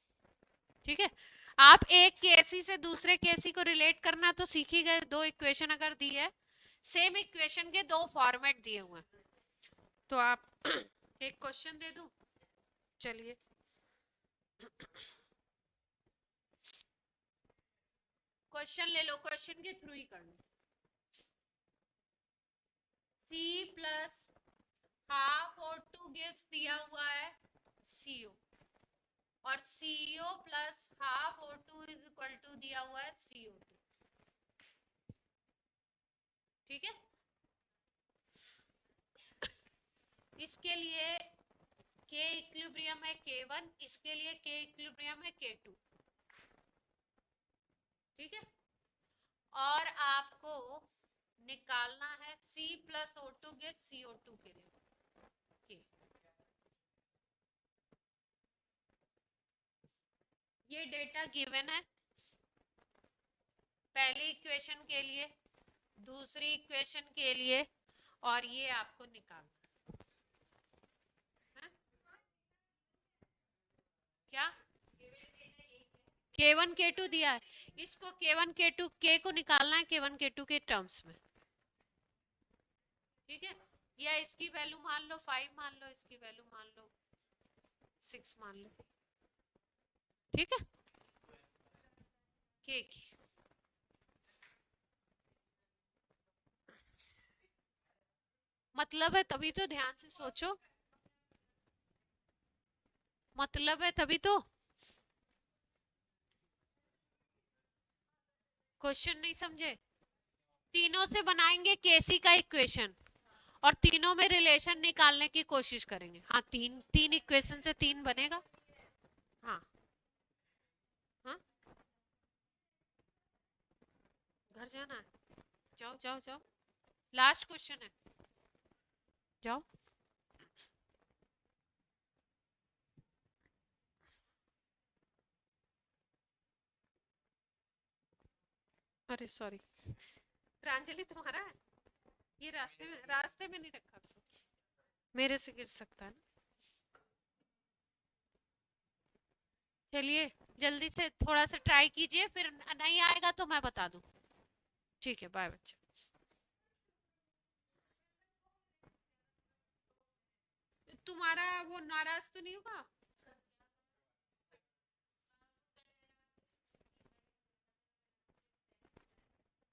ठीक है। आप एक केसी से दूसरे केसी को रिलेट करना तो सीख ही गए। दो इक्वेशन अगर दी है, सेम इक्वेशन के दो फॉर्मेट दिए हुए हैं, तो आप एक क्वेश्चन दे दूं। चलिए क्वेश्चन ले लो, क्वेश्चन के थ्रू ही कर लो। C प्लस हाफ और 2 गिव्स दिया हुआ है CO, और CO प्लस हाफ और 2 इज इक्वल टू दिया हुआ है CO2, ठीक है। इसके लिए K इक्विलिब्रियम है K1, इसके लिए K इक्विलिब्रियम है K2, ठीक है। और आपको निकालना है C plus O2 give CO2 के लिए K। ये डेटा गिवन है पहली इक्वेशन के लिए, दूसरी इक्वेशन के लिए, और ये आपको निकालना है। क्या K1 K2 दिया है, इसको K1 K2 K को निकालना है K1 K2 के टर्म्स में, ठीक है। या इसकी वैल्यू मान लो 5, मान लो इसकी वैल्यू मान लो 6, मान लो, ठीक है। K की मतलब है तभी तो, ध्यान से सोचो, मतलब है तभी तो। क्वेश्चन नहीं समझे? तीनों से बनाएंगे केसी का इक्वेशन, और तीनों में रिलेशन निकालने की कोशिश करेंगे। हाँ, तीन तीन इक्वेशन से 3 बनेगा। हाँ हाँ, घर जाना है, जाओ जाओ जाओ, लास्ट क्वेश्चन है, जाओ। अरे सॉरी, प्रांजलि तुम्हारा है ये? रास्ते में नहीं रखा करो, मेरे से गिर सकता है ना। चलिए जल्दी से थोड़ा सा ट्राई कीजिए, फिर नहीं आएगा तो मैं बता दूं। ठीक है, बाय बच्चे। तुम्हारा वो नाराज तो नहीं होगा?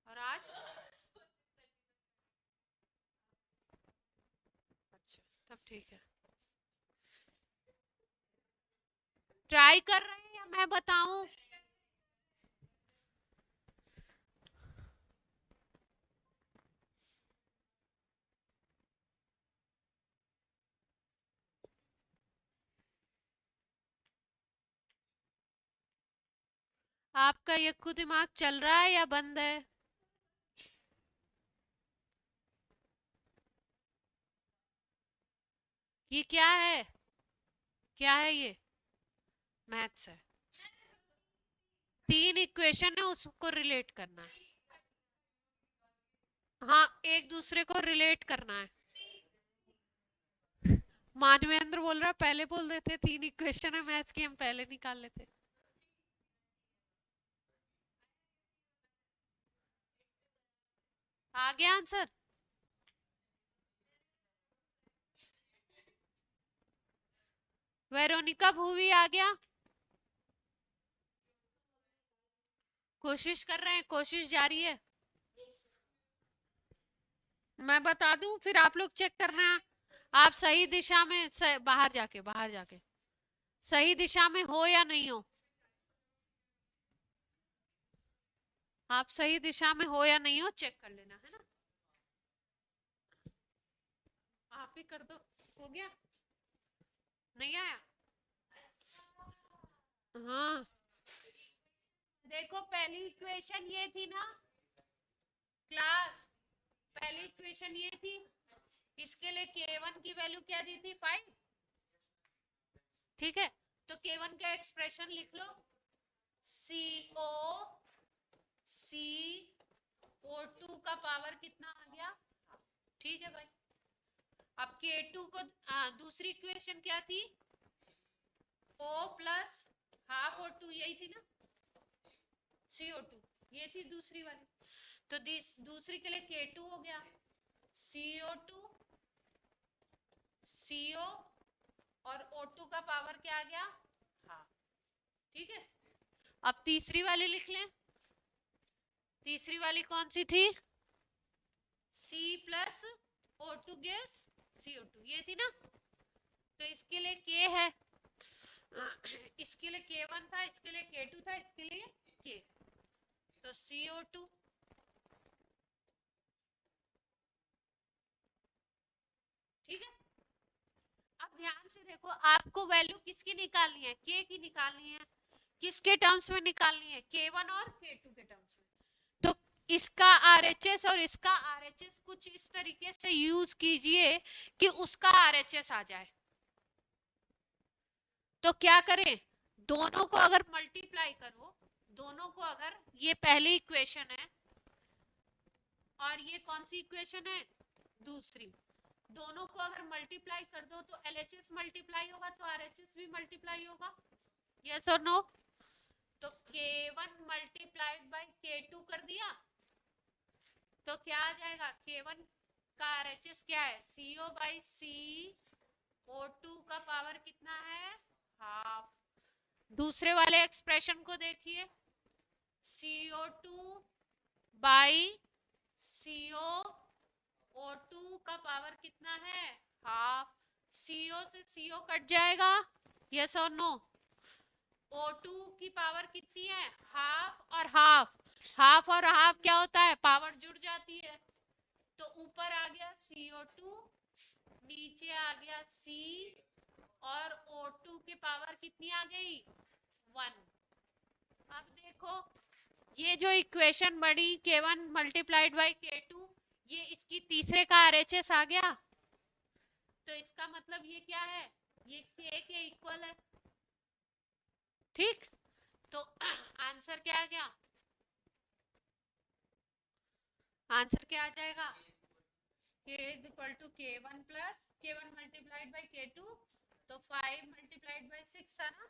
और आज अच्छा, तब ठीक है। ट्राई कर रहे हैं या मैं बताऊं? आपका यक्कू दिमाग चल रहा है या बंद है? ये क्या है? क्या है ये? मैथ्स है। 3 इक्वेशन है, उसको रिलेट करना है। हाँ, एक दूसरे को रिलेट करना है। मानवेंद्र बोल रहा पहले बोल देते 3 इक्वेशन है मैथ्स की, हम पहले निकाल लेते। आ गया आंसर? वेरोनिका भूवी आ गया? कोशिश कर रहे हैं, कोशिश जारी है। मैं बता दूं, फिर आप लोग चेक करना आप सही दिशा में बाहर जाके सही दिशा में हो या नहीं हो। आप सही दिशा में हो या नहीं हो चेक कर लेना, है ना। आप ही कर दो। हो गया? नहीं आया? हाँ, देखो पहली इक्वेशन ये थी ना क्लास, पहली इक्वेशन ये थी। इसके लिए k1 की वैल्यू क्या दी थी? 5। ठीक है, तो k1 का एक्सप्रेशन लिख लो। CO CO2 का पावर कितना आ गया? ठीक है भाई। अब K2 को दूसरी इक्वेशन क्या थी? O प्लस हाफ O2, यही थी ना। CO2 ये थी दूसरी वाली। तो दूसरी के लिए K2 हो गया CO2 CO और O2 का पावर क्या आ गया? हाँ, ठीक है। अब तीसरी वाली लिख लें। तीसरी वाली कौन सी थी? C plus O2 gas CO2, ये थी ना। तो इसके लिए K है, इसके लिए K1 था, इसके लिए K2 था, इसके लिए K। तो CO2। ठीक है, अब ध्यान से देखो, आपको वैल्यू किसकी निकालनी है? K की निकालनी है। किसके टर्म्स में निकालनी है? K1 और K2 के टर्म्स में। तो इसका RHS और इसका RHS कुछ इस तरीके से यूज कीजिए कि उसका RHS आ जाए। तो क्या करें? दोनों को अगर मल्टीप्लाई करो, दोनों को अगर, ये पहली इक्वेशन है और ये कौन सी इक्वेशन है? दूसरी। दोनों को अगर मल्टीप्लाई कर दो तो LHS मल्टीप्लाई होगा तो RHS भी मल्टीप्लाई होगा। यस और नो? तो K1 मल्टीप्लाइड बाय K2 कर दिया तो क्या आ जाएगा? K1 का RHS क्या है? CO बाई CO2 का पावर कितना है? हाफ। दूसरे वाले एक्सप्रेशन को देखिए, CO2 बाई CO O2 का पावर कितना है? हाफ। CO से CO कट जाएगा, यस और नो? O2 की पावर कितनी है? हाफ और हाफ। हाफ और हाफ क्या होता है? पावर जुड़ जाती है। तो ऊपर आ गया CO2, नीचे आ गया C, और O2 की पावर कितनी आ गई? 1। अब देखो, ये जो इक्वेशन बड़ी K1 मल्टीप्लाइड बाई K2, ये इसकी तीसरे का RHS आ गया। तो इसका मतलब ये क्या है? ये K के इक्वल है। ठीक, तो आंसर क्या आ गया? आंसर क्या आ जाएगा? K is equal to K1 plus K1 multiplied by K2, तो 5 मल्टीप्लाइड बाई 6 था ना।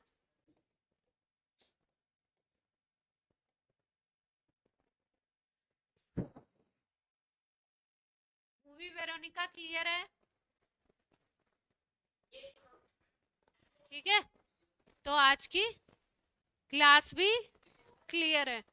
मूवी वेरोनिका क्लियर है? ठीक है, तो आज की क्लास भी क्लियर है।